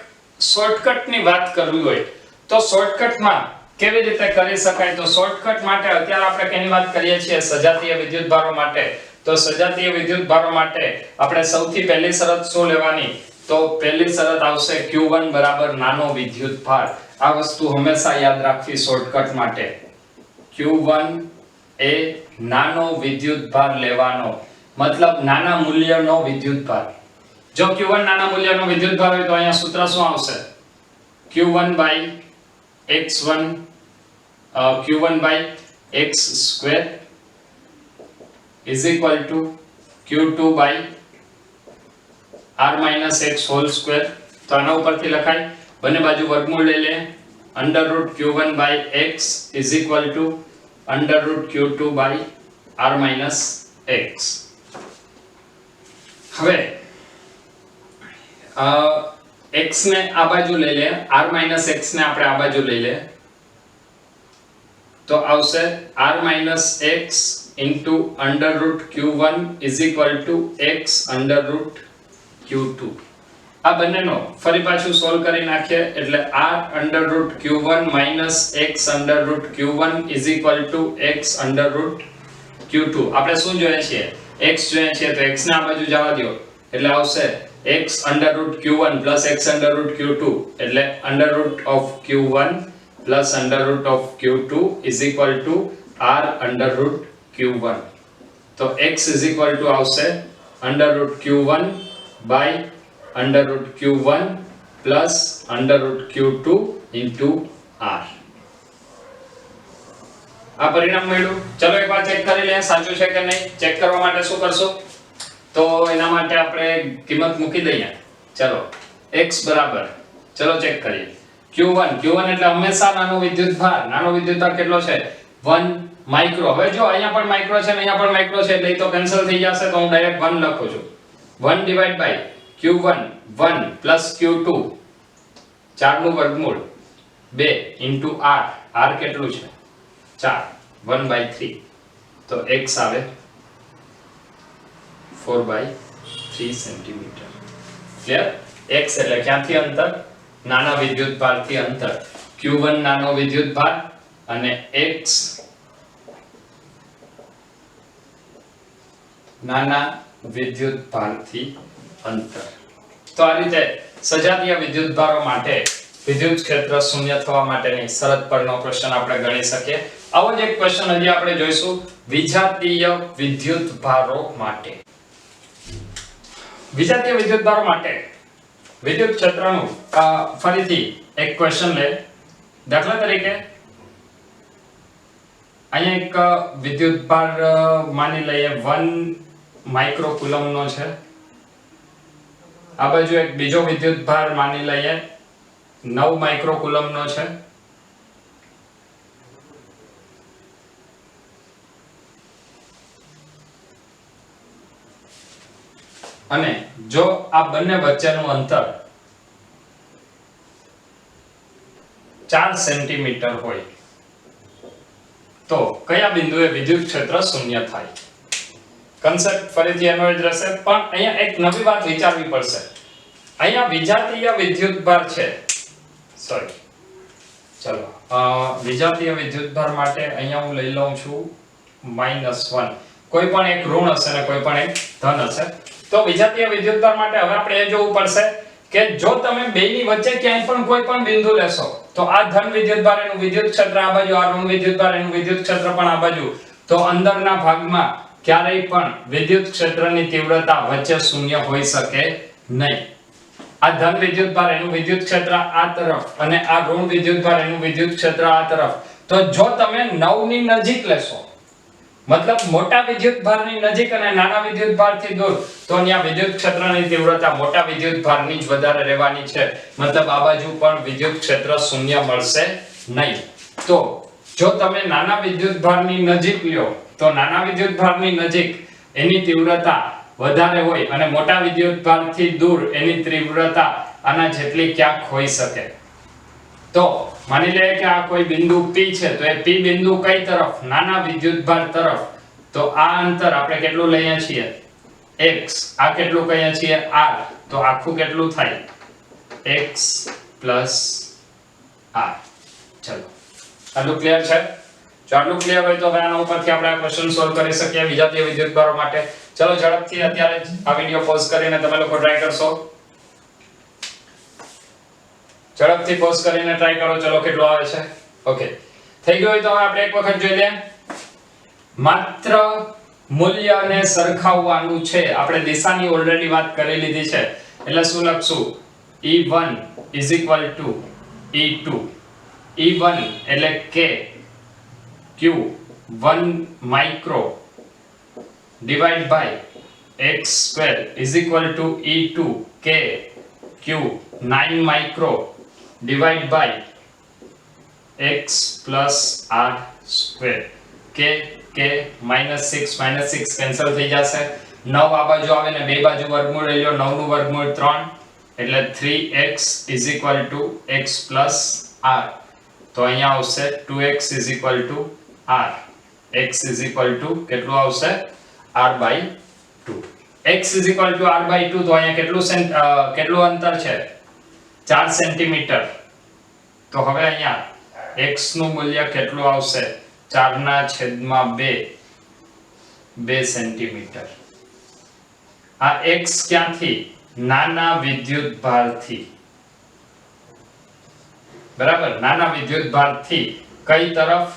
શોર્ટકટ ની વાત કરવી હોય તો શોર્ટકટમાં કેવી રીતે કરી શકાય? તો શોર્ટકટ માટે અત્યારે આપણે કેની વાત કરીએ છીએ? સજાતીય વિદ્યુતભારો માટે. તો સજાતીય વિદ્યુતભારો માટે આપણે સૌથી પહેલી શરત શું લેવાની? તો પહેલી શરત આવશે q1 બરાબર નાનો વિદ્યુતભાર. આ વસ્તુ હંમેશા યાદ રાખવી શોર્ટકટ માટે. q1 એ નાનો વિદ્યુતભાર લેવાનો, મતલબ નાના મૂલ્યનો વિદ્યુતભાર. જો q1 નાના મૂલ્યનો વિદ્યુતભાર હોય તો અહીંયા સૂત્ર શું આવશે? q1 by x1 q1 by x square is equal to q2 by r minus x whole square. તો આના ઉપરથી લખાય, બંને બાજુ વર્ગમૂળ લઈ લે. under root q1 by x is equal to under root q2 by r minus x. હવે x ને આ બાજુ લઈ લે, r minus x ને આપણે આ બાજુ લઈ લે તો આવશે r minus x into under root q1 is equal to x under root q2. આ બંનેનો ફરી પાછું સોલ્વ કરી નાખીએ એટલે r under root q1 minus x under root q1 is equal to x under root q2. આપણે શું જોઈએ છીએ? x જોઈએ છીએ તો x ને આ બાજુ જવા દો એટલે આવશે x under root q1 plus x under root q2 એટલે under root of q1 plus under root of q2 is equal to r under root q1. તો x is equal to આવશે under root q1 by under root q1 plus under root q2 into r. આ પરિણામ મળ્યું. ચલો એકવાર check કરી લઈએ સાચું છે કે નહીં. ચેક કરવા માટે શું કરશો? તો એના માટે આપણે કિંમત મૂકી દઈએ. ચલો x બરાબર, ચલો ચેક કરીએ. q1 એટલે હંમેશા નાનો વિદ્યુતભાર. નાનો વિદ્યુતભાર કેટલો છે? 1 માઇક્રો. હવે જો અહીંયા પણ માઇક્રો છે ને અહીંયા પણ માઇક્રો છે એટલે તો કેન્સલ થઈ જશે તો હું ડાયરેક્ટ 1 લખું છું. 1 divide by q1 1 plus q2 4 નું વર્ગમૂળ 2 ઇન્ટુ r. r કેટલું છે? 4. 1/3 તો x આવે 4/3 સેન્ટીમીટર. ક્લિયર? x એટલે ક્યાંથી અંતર? નાના વિદ્યુતભારથી અંતર. q1 નાનો વિદ્યુતભાર અને x નાના વિદ્યુતભારથી અંતર. તો આ રીતે સજાતીય વિદ્યુતભારો માટે વિદ્યુત ક્ષેત્ર શૂન્ય થવા માટેની શરત પરનો પ્રશ્ન આપણે ગણી શકીએ. આવો જ એક ક્વેશ્ચન હજી આપણે જોઈશું વિજાતીય વિદ્યુતભારો માટે. વિજાતીય વિદ્યુતભારો માટે વિદ્યુત ક્ષેત્રનું ફરીથી એક ક્વેશ્ચન લે. દાખલા તરીકે અહીંયા એક વિદ્યુતભાર માની લઈએ 1 માઇક્રો કુલમનો છે. આ બાજુ એક બીજો વિદ્યુતભાર માની લઈએ 9 માઇક્રો કુલમનો છે. અને જો આ બંને વચ્ચેનું અંતર 4 સેન્ટીમીટર હોય તો કયા બિંદુએ વિદ્યુત ક્ષેત્ર શૂન્ય થાય? કન્સેપ્ટ ફરીથી એનો જ રહેશે, પણ અહીંયા એક નવી વાત વિચારવી પડશે. અહીંયા વિજાતીય વિદ્યુતભાર છે, સોરી ચલો વિજાતીય વિદ્યુતભાર માટે અહીંયા હું લઈ લઉં છું -1. કોઈ પણ એક ઋણ હશે ને કોઈ પણ એક ધન હશે. તો વિજાતીય વિદ્યુતભાર માટે હવે આપણે એ જોવું પડશે કે જો તમે બેની વચ્ચે ક્યાંય પણ કોઈ પણ બિંદુ લેશો તો આ ધન વિદ્યુતભાર એનું વિદ્યુત ક્ષેત્ર આ બાજુ, આ ઋણ વિદ્યુતભાર એનું વિદ્યુત ક્ષેત્ર પણ આ બાજુ, તો અંદરના ભાગમાં ક્યારેય પણ વિદ્યુત ક્ષેત્રની તીવ્રતા વચ્ચે શૂન્ય હોઈ શકે નહીં. આ ધન વિદ્યુતભાર એનું વિદ્યુત ક્ષેત્ર આ તરફ અને આ ઋણ વિદ્યુતભાર એનું વિદ્યુત ક્ષેત્ર આ તરફ. તો જો તમે 9 ની નજીક લેશો, મતલબ મોટા વિદ્યુતભારની નજીક અને નાના વિદ્યુતભારથી દૂર, તો અહીંયા વિદ્યુત ક્ષેત્રની તીવ્રતા મોટા વિદ્યુતભારની જ વધારે રહેવાની છે. મતલબ આ બાજુ પણ વિદ્યુત ક્ષેત્ર શૂન્ય મળશે નહીં. તો જો તમે નાના વિદ્યુતભારની નજીક લ્યો તો નાના વિદ્યુતભારની નજીક એની તીવ્રતા વધારે હોય અને મોટા વિદ્યુતભારથી દૂર એની તીવ્રતા આના જેટલી ક્યાંક હોઈ શકે. તો માની લઈએ કે આ કોઈ બિંદુ P છે, તો એ P બિંદુ કઈ તરફ? નાના વિદ્યુતભાર તરફ. તો આ અંતર આપણે કેટલું લઈએ છીએ? x. આ કેટલું કહીએ છીએ? r. તો આખું કેટલું થાય? x + r. ચલો આટલું ક્લિયર છે? જો આટલું ક્લિયર હોય તો હવે આના ઉપરથી આપણે આ ક્વેશ્ચન સોલ્વ કરી શકીએ વિજાતીય વિદ્યુતભારો માટે. ચલો ઝડપથી અત્યારે જ આ વિડિયો પોઝ કરીને તમે લોકો ટ્રાય કરશો. ઝડપથી પોઝ કરીને ટ્રાય કરો. ચલો કેટલું આવે છે? ઓકે થઈ ગયું હોય તો હવે આપણે એક વખત જોઈ લઈએ. માત્ર મૂલ્યને સરખાવવાનું છે. આપણે દિશાની ઓલરેડી વાત કરી લીધી છે, એટલે શું લખશું? E1 = E2. E1 એટલે k q 1 micro divided by x² = E2 k q 9 micro divided by x + r². k -6 cancel થઈ જશે. 9 આ બાજુ આવે ને બે બાજુ વર્ગમૂળ લઈ લો. 9 નું વર્ગમૂળ 3 એટલે 3x = x + r. તો અહીંયા આવશે 2x = r. x = કેટલું આવશે? r/2. x = r/2. તો અહીંયા કેટલું અંતર છે? 4 સેન્ટીમીટર. તો હવે અહીંયા x નું મૂલ્ય કેટલું આવશે? 4/2 2 સેન્ટીમીટર. આ x ક્યાંથી? નાના વિદ્યુતભારથી. બરાબર, નાના વિદ્યુતભારથી કઈ તરફ?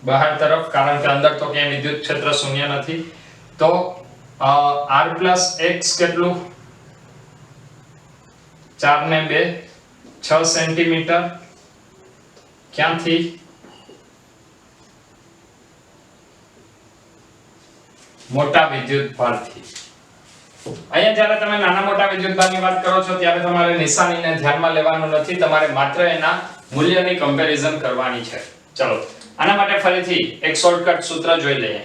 બહાર તરફ, કારણ કે અંદર તો ક્યાંય વિદ્યુત ક્ષેત્ર શૂન્ય નથી. તો r + x કેટલું? 4 ને 2 6 સેન્ટીમીટર. ક્યાંથી? મોટા વિદ્યુતભારથી. અહીંયા જ્યારે તમે નાના મોટા વિદ્યુતભારની વાત કરો છો ત્યારે તમારે નિશાનીને ધ્યાનમાં લેવાનું નથી, તમારે માત્ર એના મૂલ્યની કમ્પેરિઝન કરવાની છે. ચલો આના માટે ફરીથી એક શોર્ટકટ સૂત્ર જોઈ લઈએ.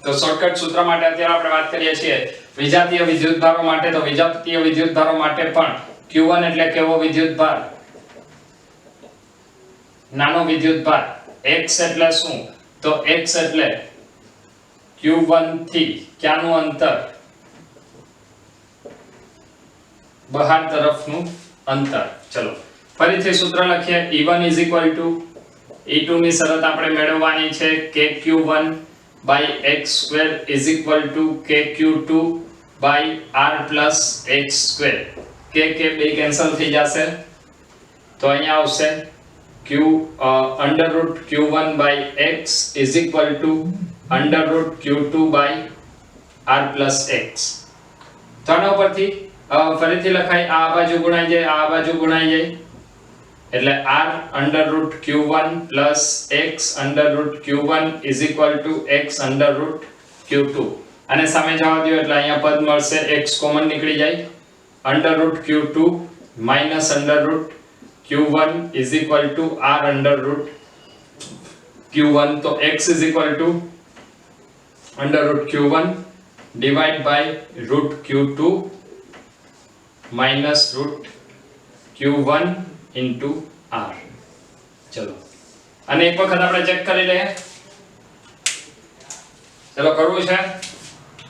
તો શોર્ટકટ સૂત્ર માટે અત્યારે આપણે વાત કરીએ છીએ વિજાતીય વિદ્યુતભારો માટે. તો વિજાતીય વિદ્યુતભારો માટે પણ Q1 એટલે કેવો વિદ્યુતભાર? નાનો વિદ્યુતભાર. x એટલે શું? તો x એટલે Q1 થી ક્યાંનું અંતર? બહાર તરફનું અંતર. ચલો ફરીથી સૂત્ર લખીએ. E1 = E2 ની શરત આપણે મેળવવાની છે kq1 / x² = kq2 / r + x². k બે કેન્સલ થઈ જશે. તો અહીંયા આવશે √q1 / x = √q2 / r + x. તો આના ઉપરથી ફરીથી લખાય. આ બાજુ ગુણાઈ જાય, આ બાજુ ગુણાઈ જાય, એટલે r √q1 + x √q1 = x √q2. અને સામે જવા દો એટલે અહીંયા પદ મળશે, x કોમન નીકળી જાય. √q2 - √q1 = r √q1. તો x = under root q1 divide by root q2 minus root q1 into r. चलो અને એક વખત આપણે ચેક કરી લઈએ. ચલો કરવું છે.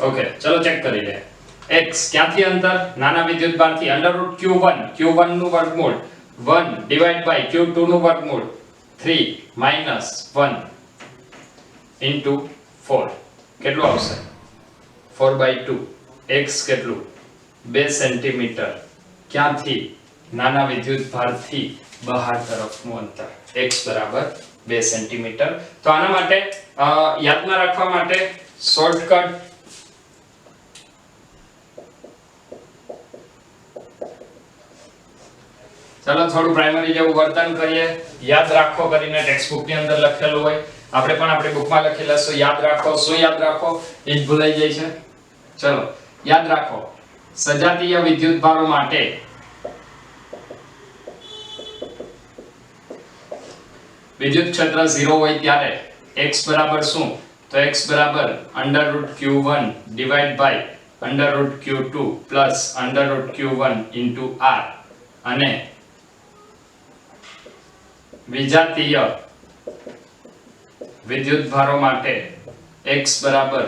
ઓકે ચલો ચેક કરી લઈએ. x ક્યાંથી અંતર નાના વિદ્યુતભારથી અંડર રૂટ q1 નું વર્ગમૂળ 1 ડિવાઇડ બાય q2 નું વર્ગમૂળ 3 માઈનસ 1 ઇન્ટુ 4 કેટલું આવશે 4/2 x કેટલું 2 સેન્ટીમીટર ક્યાંથી નાના વિદ્યુતભારથી બહાર તરફનું અંતર x બરાબર 2 સેન્ટીમીટર. તો આના માટે યાદમાં રાખવા માટે શોર્ટકટ ચલો થોડું પ્રાઇમરી જેવું વર્તન કરીએ. યાદ રાખો કરીને ટેક્સ્ટબુક ની અંદર લખેલું હોય આપણે પણ આપણી બુકમાં લખેલા છે. યાદ રાખો શું યાદ રાખો એ જ ભૂલાઈ જાય છે. ચલો યાદ રાખો સજાતીય વિદ્યુતભારો માટે વિદ્યુત ક્ષેત્ર 0 હોય ત્યારે x બરાબર શું તો x બરાબર √q1 divide by √q2 plus √q1 into r અને વિજાતીય વિદ્યુતભારો માટે x બરાબર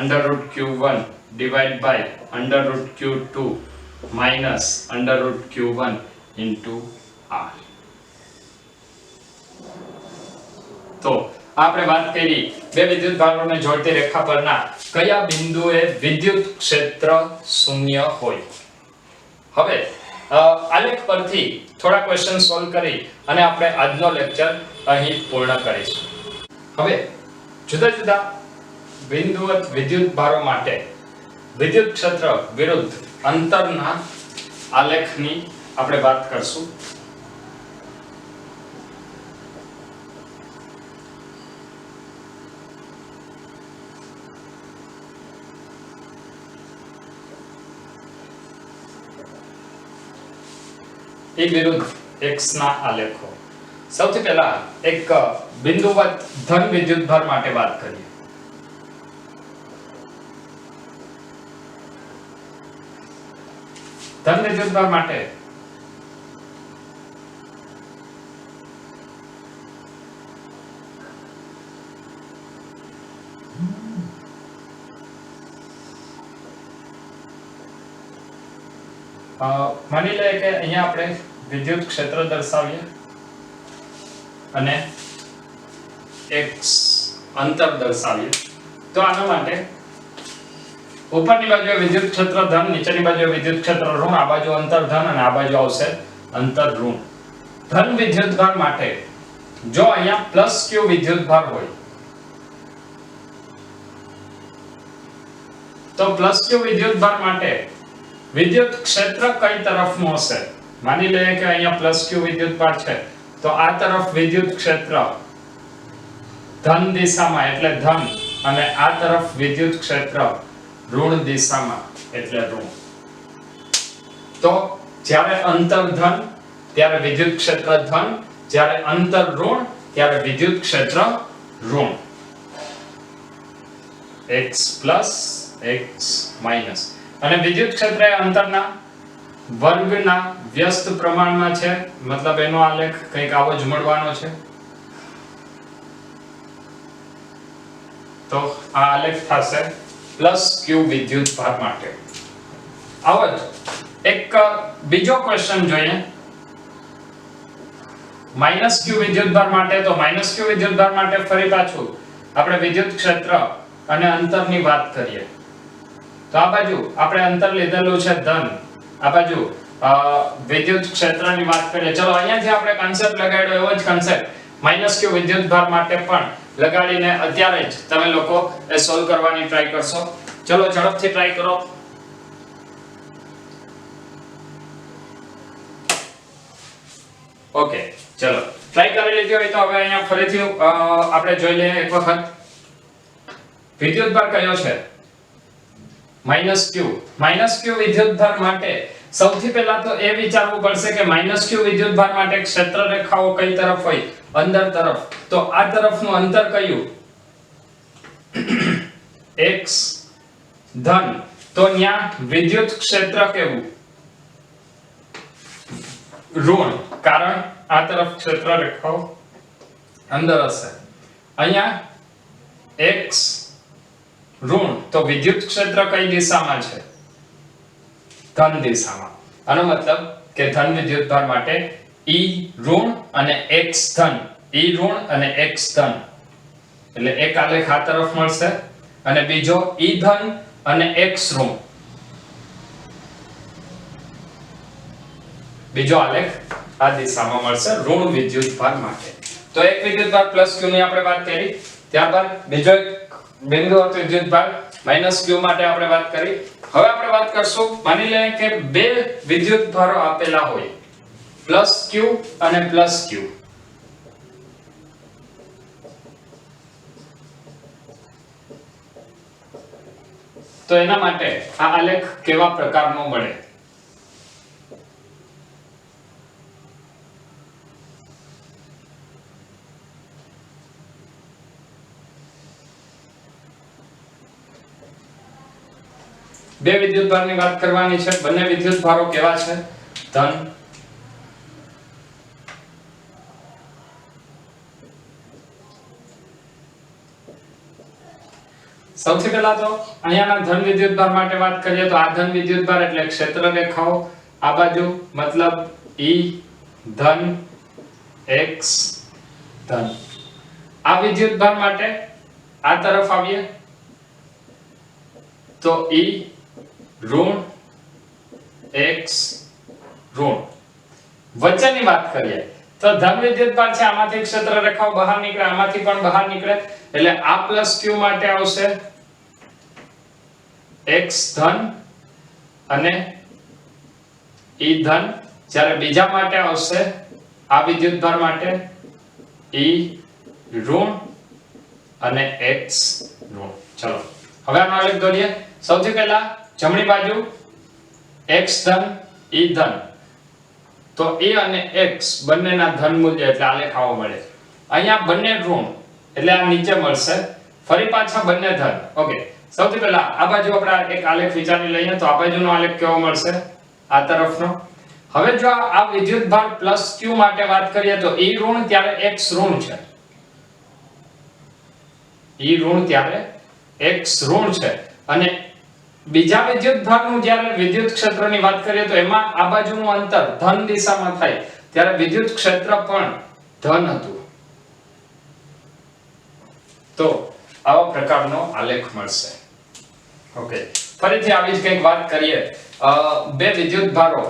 √q1 divide by √q2 minus √q1 into r. તો આપણે વાત કરી બે વિદ્યુતભારોને જોડતી રેખા પરના કયા બિંદુએ વિદ્યુત ક્ષેત્ર શૂન્ય હોય. હવે આલેખ પરથી થોડા ક્વેશ્ચન સોલ્વ કરી અને આપણે આજનો લેક્ચર અહીં પૂર્ણ કરીશું. હવે જુદા જુદા બિંદુવત વિદ્યુતભારો માટે વિદ્યુત ક્ષેત્ર વિરુદ્ધ અંતરના આલેખની આપણે વાત કરશું. એ વિરુદ્ધ x ના આલેખો. સૌથી પહેલા એક બિંદુવત ધન વિદ્યુતભાર માટે વાત કરીએ. ધન વિદ્યુતભાર માટે માની લઈએ કે અહીંયા આપણે વિદ્યુત ક્ષેત્ર દર્શાવીએ અને x અંતર દર્શાવીએ. તો આના માટે ઉપરની બાજુએ વિદ્યુત ક્ષેત્ર ધન, નીચેની બાજુએ વિદ્યુત ક્ષેત્ર ઋણ, આ બાજુ અંતર ધન અને આ બાજુ આવશે અંતર ઋણ. ધન વિદ્યુતભાર માટે જો અહીંયા પ્લસ q વિદ્યુતભાર હોય તો પ્લસ q વિદ્યુતભાર માટે વિદ્યુત ક્ષેત્ર કઈ તરફનું હશે. માની લઈએ કે અહીંયા પ્લસ q વિદ્યુતભાર છે તો આ તરફ વિદ્યુત ક્ષેત્ર ધન દિશામાં એટલે ધન અને આ તરફ વિદ્યુત ક્ષેત્ર ઋણ દિશામાં એટલે ઋણ. તો જ્યારે અંતર ધન ત્યારે વિદ્યુત ક્ષેત્ર ધન, જ્યારે અંતર ઋણ ત્યારે વિદ્યુત ક્ષેત્ર ઋણ. x પ્લસ x માઈનસ અને વિદ્યુત ક્ષેત્ર એ અંતરના વર્ગના વ્યસ્ત પ્રમાણમાં છે. મતલબ એનો આલેખ કંઈક આવો જ મળવાનો છે. તો આ આલેખ થશે પ્લસ q વિદ્યુતભાર માટે. આવો જ એક બીજો ક્વેશ્ચન જોઈએ માઈનસ q વિદ્યુતભાર માટે. તો માઈનસ q વિદ્યુતભાર માટે ફરી પાછું આપણે વિદ્યુત ક્ષેત્ર અને અંતરની વાત કરીએ. તો આ બાજુ આપણે અંતર લીધેલું છે ધન, આ બાજુ વિદ્યુત ક્ષેત્રની વાત કરીએ. ચલો અહીંયાથી આપણે કન્સેપ્ટ લગાડ્યો એવો જ કન્સેપ્ટ માઈનસ q વિદ્યુતભાર માટે પણ લગાડીને અત્યારે જ તમે લોકો એ સોલ્વ કરવાની ટ્રાય કરશો. ચલો ઝડપથી ટ્રાય કરો. ઓકે ચલો ટ્રાય કરી લીધી હોય તો હવે અહીંયા ફરીથી આપણે જોઈ લઈએ એક વખત. વિદ્યુતભાર કયો છે માઈનસ q. માઈનસ q વિદ્યુતભાર માટે સૌથી પહેલા તો એ વિચારવું પડશે કે માઈનસ q વિદ્યુતભાર માટે ક્ષેત્ર રેખાઓ કઈ તરફ હોય અંદર તરફ. તો આ તરફનું અંતર કયું x ધન, તો ન્યા વિદ્યુત ક્ષેત્ર કેવું? ઋણ, કારણ આ તરફ ક્ષેત્ર રેખાઓ અંદર હશે. અહીંયા x ઋણ, તો વિદ્યુત ક્ષેત્ર કઈ દિશામાં છે? ધન દિશામાં. આનો મતલબ કે ધન વિદ્યુત ભાર માટે E ઋણ અને x ધન, E ઋણ અને x ધન, એટલે એક આલેખ આ તરફ મળશે અને બીજો E ધન અને x ઋણ, બીજો આલેખ આ દિશામાં મળશે ઋણ વિદ્યુત ભાર માટે. તો એક વિદ્યુત ભાર પ્લસ q ની આપણે વાત કરી, ત્યારબાદ બીજો એક બિંદુ હતો વિદ્યુત ભાર માઈનસ q માટે આપણે વાત કરી. હવે આપણે વાત કરશું, માની લઈએ કે બે વિદ્યુત ભારો આપેલા હોય, પ્લસ q અને પ્લસ q. તો એના માટે આ આલેખ કેવા પ્રકારનો મળે? બે વિદ્યુત ભારની વાત કરવાની છે. બંને વિદ્યુત ભારો કેવા છે? ધન. સૌથી પહેલા તો અહીંયાના ધન વિદ્યુત ભાર માટે વાત કરીએ તો આ ધન વિદ્યુત ભાર એટલે ક્ષેત્ર રેખાઓ આ બાજુ, મતલબ E ધન x ધન. આ વિદ્યુત ભાર માટે આ તરફ આવીએ તો E ઋણ x ઋણ. વચ્ચેની વાત કરીએ તો ધન વિદ્યુત ભાર છે, આમાંથી ક્ષેત્ર રેખાઓ બહાર નીકળે, આમાંથી પણ બહાર નીકળે, એટલે આ પ્લસ q માટે આવશે x ધન અને E ધન, જ્યારે બીજા માટે આવશે આ વિદ્યુત ભાર માટે E ઋણ અને x ઋણ. ચલો હવે આનો આલેખ દોરીએ. સૌથી પહેલા જમણી બાજુ x ધન E ધન, તો E અને x બંનેના ધન મૂલ્ય એટલે આલેખ આવો મળે. અહીંયા બંને ઋણ એટલે આ નીચે મળશે, ફરી પાછા બંને ધન. ઓકે, સૌથી પહેલા આ બાજુ આપણે એક આલેખ વિચારી લઈએ તો આ બાજુનો આલેખ કેવો મળશે? આ તરફનો. હવે જો આ વિદ્યુત ભાર પ્લસ q માટે વાત કરીએ તો E ઋણ ત્યારે x ઋણ છે, E ઋણ ત્યારે x ઋણ છે, અને બીજા વિદ્યુત ભારનું જ્યારે વિદ્યુત ક્ષેત્રની વાત કરીએ તો એમાં આ બાજુનું અંતર ધન દિશામાં થાય ત્યારે વિદ્યુત ક્ષેત્ર પણ ધન હતું. તો આવા પ્રકારનો આલેખ મળશે. ઓકે, ફરીથી આવી જ કંઈક વાત કરીએ. બે વિદ્યુત ભારો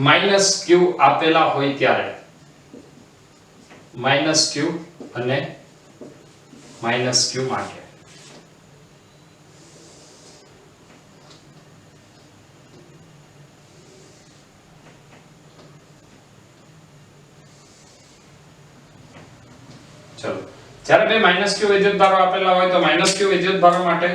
માઈનસ q આપેલા હોય ત્યારે માઈનસ q અને માઈનસ q માટે ચલો, જ્યારે બે માઈનસ q વિદ્યુત ભારો આપેલા હોય તો માઈનસ q વિદ્યુત ભારો માટે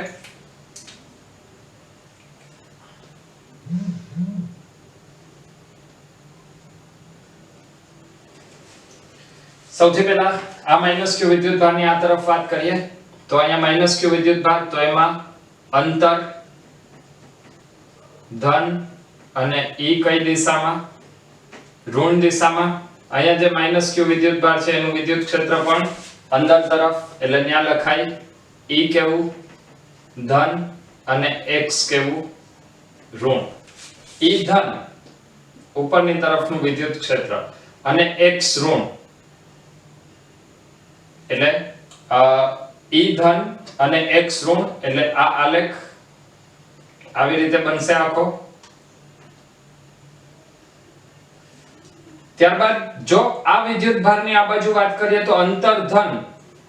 સૌથી પહેલા આ માઈનસ q વિદ્યુત ભારની આ તરફ વાત કરીએ તો અહીંયા માઈનસ q વિદ્યુત ભાર, તો એમાં અંતર ધન અને E કઈ દિશામાં? ઋણ દિશામાં. અહીંયા જે માઈનસ q વિદ્યુત ભાર છે એનું વિદ્યુત ક્ષેત્ર પણ અંદર તરફ, એટલે ત્યાં લખાય E કેવું? ધન અને x કેવું? ઋણ. E ધન ઉપરની તરફનું વિદ્યુત ક્ષેત્ર અને x ઋણ, એટલે E ધન અને x ઋણ, એટલે આ આલેખ આવી રીતે બનશે આખો. ત્યારબાદ જો આ વિદ્યુત ભારની આ બાજુ વાત કરીએ તો અંતર ધન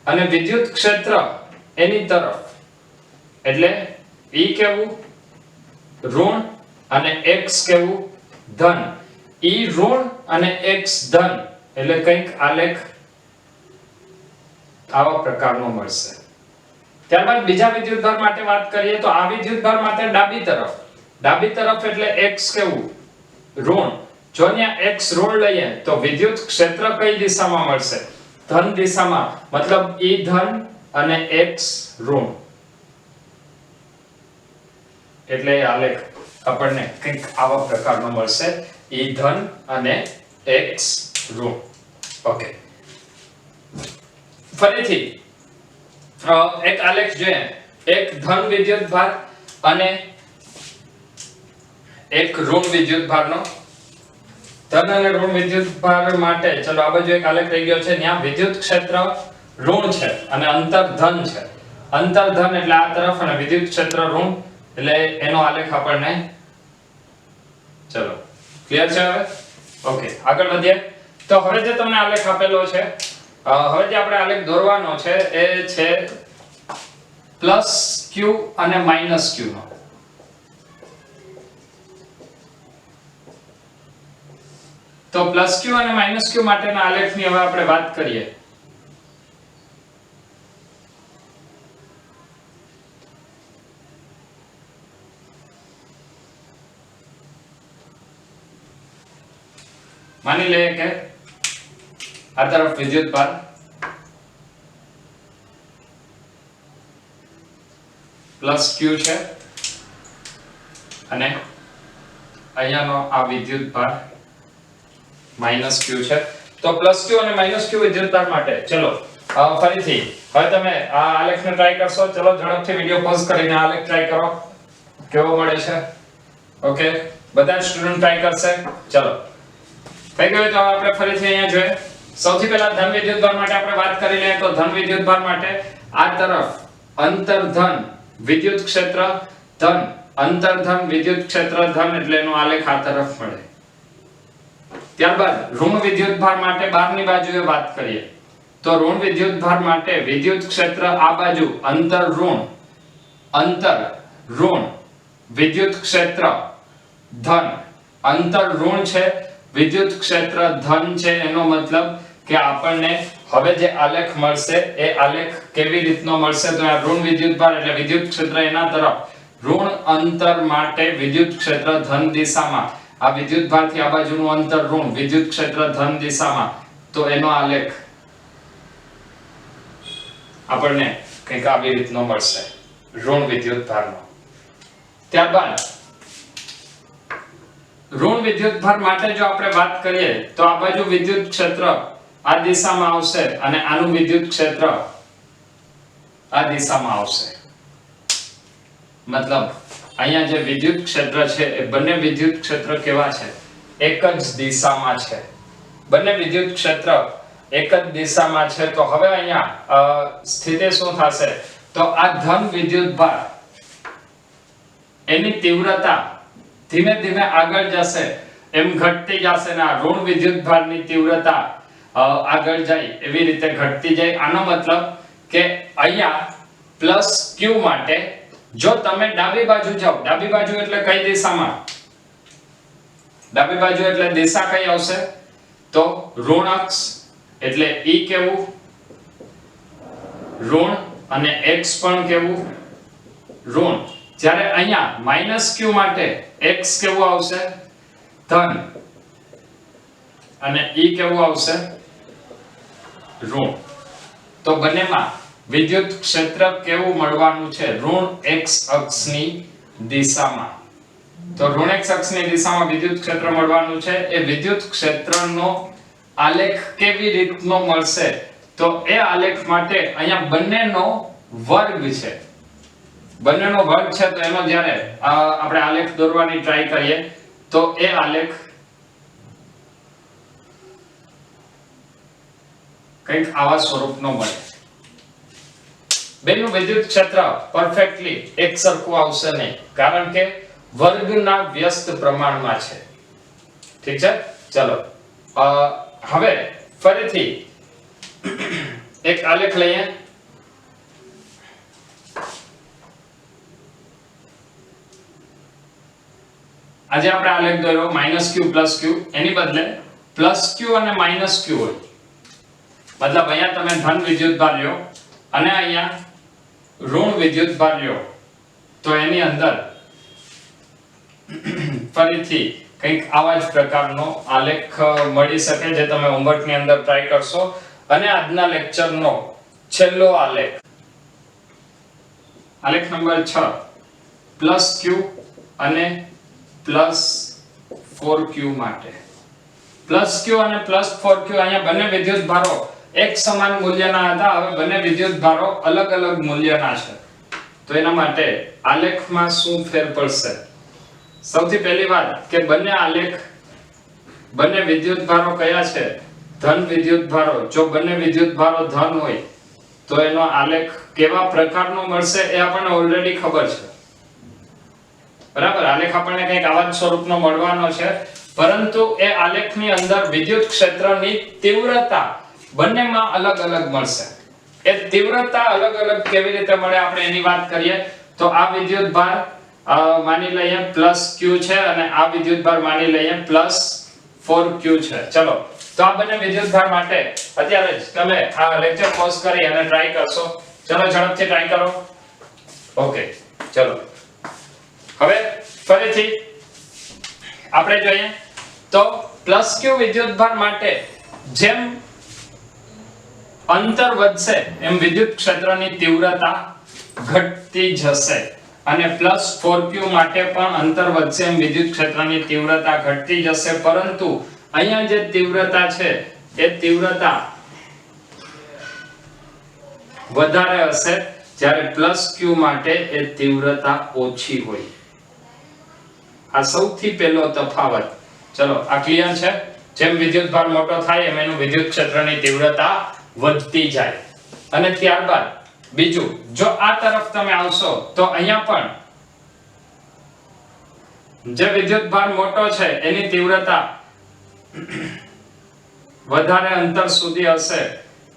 અને વિદ્યુત ક્ષેત્ર એની તરફ, એટલે E કેવું? ઋણ અને x કેવું? ધન. E ઋણ અને x ધન, એટલે કંઈક આલેખ આવા પ્રકારનો મળશે. ત્યારબાદ બીજા વિદ્યુત ભાર માટે વાત કરીએ તો આ વિદ્યુત ભાર માટે ડાબી તરફ એટલે x કેવું? ઋણ. જો અહીંયા x ઋણ લઈએ તો વિદ્યુત ક્ષેત્ર કઈ દિશામાં મળશે? ધન દિશામાં, મતલબ E ધન અને x ઋણ. એટલે એ આલેખ આપણને કંઈક આવા પ્રકારનો મળશે, e ધન અને x ઋણ. ઓકે, ફરીથી એક આલેખ જોઈએ, એક ધન વિદ્યુત ભાર અને એક ઋણ વિદ્યુત ભારનો. ધન અને ઋણ વિદ્યુત ભાર માટે ચલો આ બાજુ એક આલેખ થઈ ગયો છે, ત્યાં વિદ્યુત ક્ષેત્ર ઋણ છે અને અંતર ધન છે. અંતર ધન એટલે આ તરફ અને વિદ્યુત ક્ષેત્ર ઋણ એટલે એનો આલેખ આપણને, ચલો ક્લિયર છે હવે? ઓકે, આગળ વધીએ. તો હવે જે તમને આલેખ આપેલો છે, હવે જે આપણે આલેખ દોરવાનો છે એ છે પ્લસ q અને માઈનસ q નો. તો પ્લસ q અને માઈનસ q માટેના આલેખની હવે આપણે વાત કરીએ. માની લઈએ કે આ તરફ વિદ્યુત ભાર પ્લસ q છે અને અહીંયાનો આ વિદ્યુત ભાર માઈનસ q છે. તો પ્લસ q અને માઈનસ q વિદ્યુત ભાર માટે ચલો ફરીથી હવે તમે આ આલેખને ટ્રાય કરશો. ચલો ઝડપથી વિડિયો પોઝ કરીને આ આલેખ ટ્રાય કરો કેવો મળે છે. ઓકે, બધા સ્ટુડન્ટ ટ્રાય કરશે. ચલો થઈ ગયું. તો આપણે ફરીથી અહીંયા જોઈએ. સૌથી પહેલા ધન વિદ્યુત ભાર માટે આપણે વાત કરી લઈએ. તો ધન વિદ્યુત ભાર માટે આ તરફ અંતર ધન વિદ્યુત ક્ષેત્ર ધન, અંતર ધન વિદ્યુત ક્ષેત્ર ધન એટલે એનો આલેખ આ તરફ મળે. ત્યારબાદ ઋણ વિદ્યુત ભાર માટે બહારની બાજુએ વાત કરીએ. તો ઋણ વિદ્યુત ભાર માટે વિદ્યુત ક્ષેત્ર આ બાજુ અંતર ઋણ વિદ્યુત ક્ષેત્ર ધન, અંતર ઋણ છે વિદ્યુત ક્ષેત્ર ધન છે. એનો મતલબ કે આપણને હવે જે આલેખ મળશે એ આલેખ કેવી રીતનો મળશે? તો આ ઋણ વિદ્યુત ભાર એટલે વિદ્યુત ક્ષેત્ર એના તરફ, ઋણ અંતર માટે વિદ્યુત ક્ષેત્ર ધન દિશામાં, આ વિદ્યુત ભારથી આ બાજુનું અંતર ઋણ વિદ્યુત ક્ષેત્ર ધન દિશામાં, તો એનો આલેખ આપણને કંઈક આવી રીતનો મળશે ઋણ વિદ્યુત ભારનો. ત્યારબાદ ઋણ વિદ્યુત ભાર માટે જો આપણે વાત કરીએ તો આ બાજુ વિદ્યુત ક્ષેત્ર આ દિશામાં આવશે અને આનું વિદ્યુત ક્ષેત્ર આ દિશામાં આવશે. મતલબ અહીંયા જે વિદ્યુત ક્ષેત્ર છે એ બંને વિદ્યુત ક્ષેત્ર કેવા છે? એક જ દિશામાં છે. બંને વિદ્યુત ક્ષેત્ર એક જ દિશામાં છે. તો હવે અહીંયા સ્થિતિ શું થશે? તો આ ધન વિદ્યુત ભાર એની તીવ્રતા ધીમે ધીમે આગળ જશે, એમ ઘટતી જશે ને આ ઋણ વિદ્યુત ભારની તીવ્રતા આગળ જાય એવી રીતે ઘટતી જાય. આનો મતલબ કે અહીંયા પ્લસ q માટે જો તમે ડાબી બાજુ જાઓ, ડાબી બાજુ એટલે કઈ દિશામાં? ડાબી બાજુ એટલે દિશા કઈ આવશે? તો ઋણ અક્ષ એટલે e કેવું? ઋણ અને x પણ કેવું? ઋણ. જ્યારે અહીંયા માઈનસ q માટે x કેવું આવશે? ધન અને e કેવું આવશે? ઋણ. તો બંનેમાં વિદ્યુત ક્ષેત્ર કેવું મળવાનું છે? ઋણ x અક્ષની દિશામાં. તો ઋણ x અક્ષની દિશામાં વિદ્યુત ક્ષેત્ર મળવાનું છે. એ વિદ્યુત ક્ષેત્રનો આલેખ કેવી રીતનો મળશે? તો એ આલેખ માટે અહીંયા બંનેનો વર્ગ છે. બંનેનો વર્ગ છે તો એનો જ્યારે આપણે આલેખ દોરવાની ટ્રાય કરીએ તો એ આલેખ કંઈક આવા સ્વરૂપનો મળે. બેનું વિદ્યુત ક્ષેત્ર પરફેક્ટલી એક સરખું આવશે નહીં, કારણ કે વર્ગના વ્યસ્ત પ્રમાણમાં છે. ઠીક છે? ચલો હવે ફરીથી એક આલેખ લઈએ. આજે આપણે આલેખ દોર્યો -q + q, એની બદલે +q અને -q હોય. મતલબ અહીંયા તમે ધન વિદ્યુત ભાર લ્યો અને અહીંયા ઋણ વિદ્યુત ભાર લ્યો, તો એની અંદર ફરીથી કંઈક આવા જ પ્રકારનો આલેખ મળી શકે, જે તમે હોમવર્કની અંદર ટ્રાય કરશો. અને આજના લેક્ચરનો છેલ્લો આલેખ નંબર 6 +q અને +4q માટે. +q અને +4q અહીંયા બંને વિદ્યુત ભારો એક સમાન મૂલ્યના હતા, હવે બંને વિદ્યુત ભારો અલગ અલગ મૂલ્યના છે. તો એના માટે આલેખમાં શું ફેર પડશે? સૌથી પહેલી વાત કે બંને વિદ્યુત ભારો કયા છે? ધન વિદ્યુત ભારો. જો બંને વિદ્યુત ભારો ધન હોય તો એનો આલેખ કેવા પ્રકારનો મળશે એ આપણને ઓલરેડી ખબર છે, બરાબર. આલેખ આપણને કંઈક આવા જ સ્વરૂપનો મળવાનો છે, પરંતુ એ આલેખની અંદર વિદ્યુત ક્ષેત્રની તીવ્રતા બંનેમાં અલગ અલગ મળશે. એ તીવ્રતા અલગ અલગ કેવી રીતે મળે આપણે એની વાત કરીએ તો આ વિદ્યુત ભાર માની લઈએ +q છે અને આ વિદ્યુત ભાર માની લઈએ +4q છે. ચલો, તો આ બંને વિદ્યુત ભાર માટે અત્યારે જ તમે આ લેક્ચર પોઝ કરી અને ટ્રાય કરશો. ચલો ઝડપથી ટ્રાય કરો. ઓકે, ચલો હવે ફરીથી આપણે જોઈએ તો +q વિદ્યુત ભાર માટે જેમ અંતર વધશે એમ વિદ્યુત ક્ષેત્રની તીવ્રતા ઘટતી જશે અને +4q માટે પણ અંતર વધશે એમ વિદ્યુત ક્ષેત્રની તીવ્રતા ઘટતી જશે, પરંતુ અહીંયા જે તીવ્રતા છે એ તીવ્રતા વધારે હશે, જ્યારે +q માટે એ તીવ્રતા ઓછી હોય. આ સૌથી પહેલો તફાવત. ચલો, આ ક્લિયર છે? જેમ વિદ્યુત ભાર મોટો થાય એમ એનું વિદ્યુત ક્ષેત્રની તીવ્રતા વધતી જાય. અને ત્યારબાદ બીજું, જો આ તરફ તમે આવશો તો અહીંયા પણ જે વિદ્યુત ભાર મોટો છે એની તીવ્રતા વધારે અંતર સુધી હશે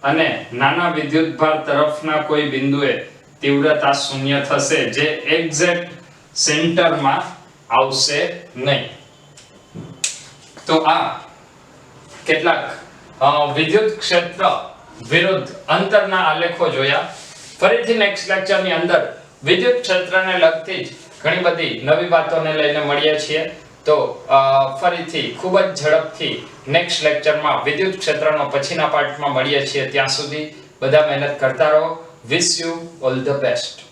અને નાના વિદ્યુત ભાર તરફના કોઈ બિંદુએ તીવ્રતા શૂન્ય થશે, જે એક્ઝેક્ટ સેન્ટરમાં આવશે નહીં. તો આ કેટલાક વિદ્યુત ક્ષેત્ર વિરુદ્ધ અંતરના આલેખો જોયા. ફરીથી નેક્સ્ટ લેક્ચરની અંદર વિદ્યુત ક્ષેત્રને લગતી જ ઘણી બધી નવી વાતોને લઈને મળીએ છીએ. તો ફરીથી ખૂબ જ ઝડપથી નેક્સ્ટ લેક્ચરમાં વિદ્યુત ક્ષેત્રનો પછીના પાર્ટમાં મળીએ છીએ. ત્યાં સુધી બધા મહેનત કરતા રહો. Wish you all the best.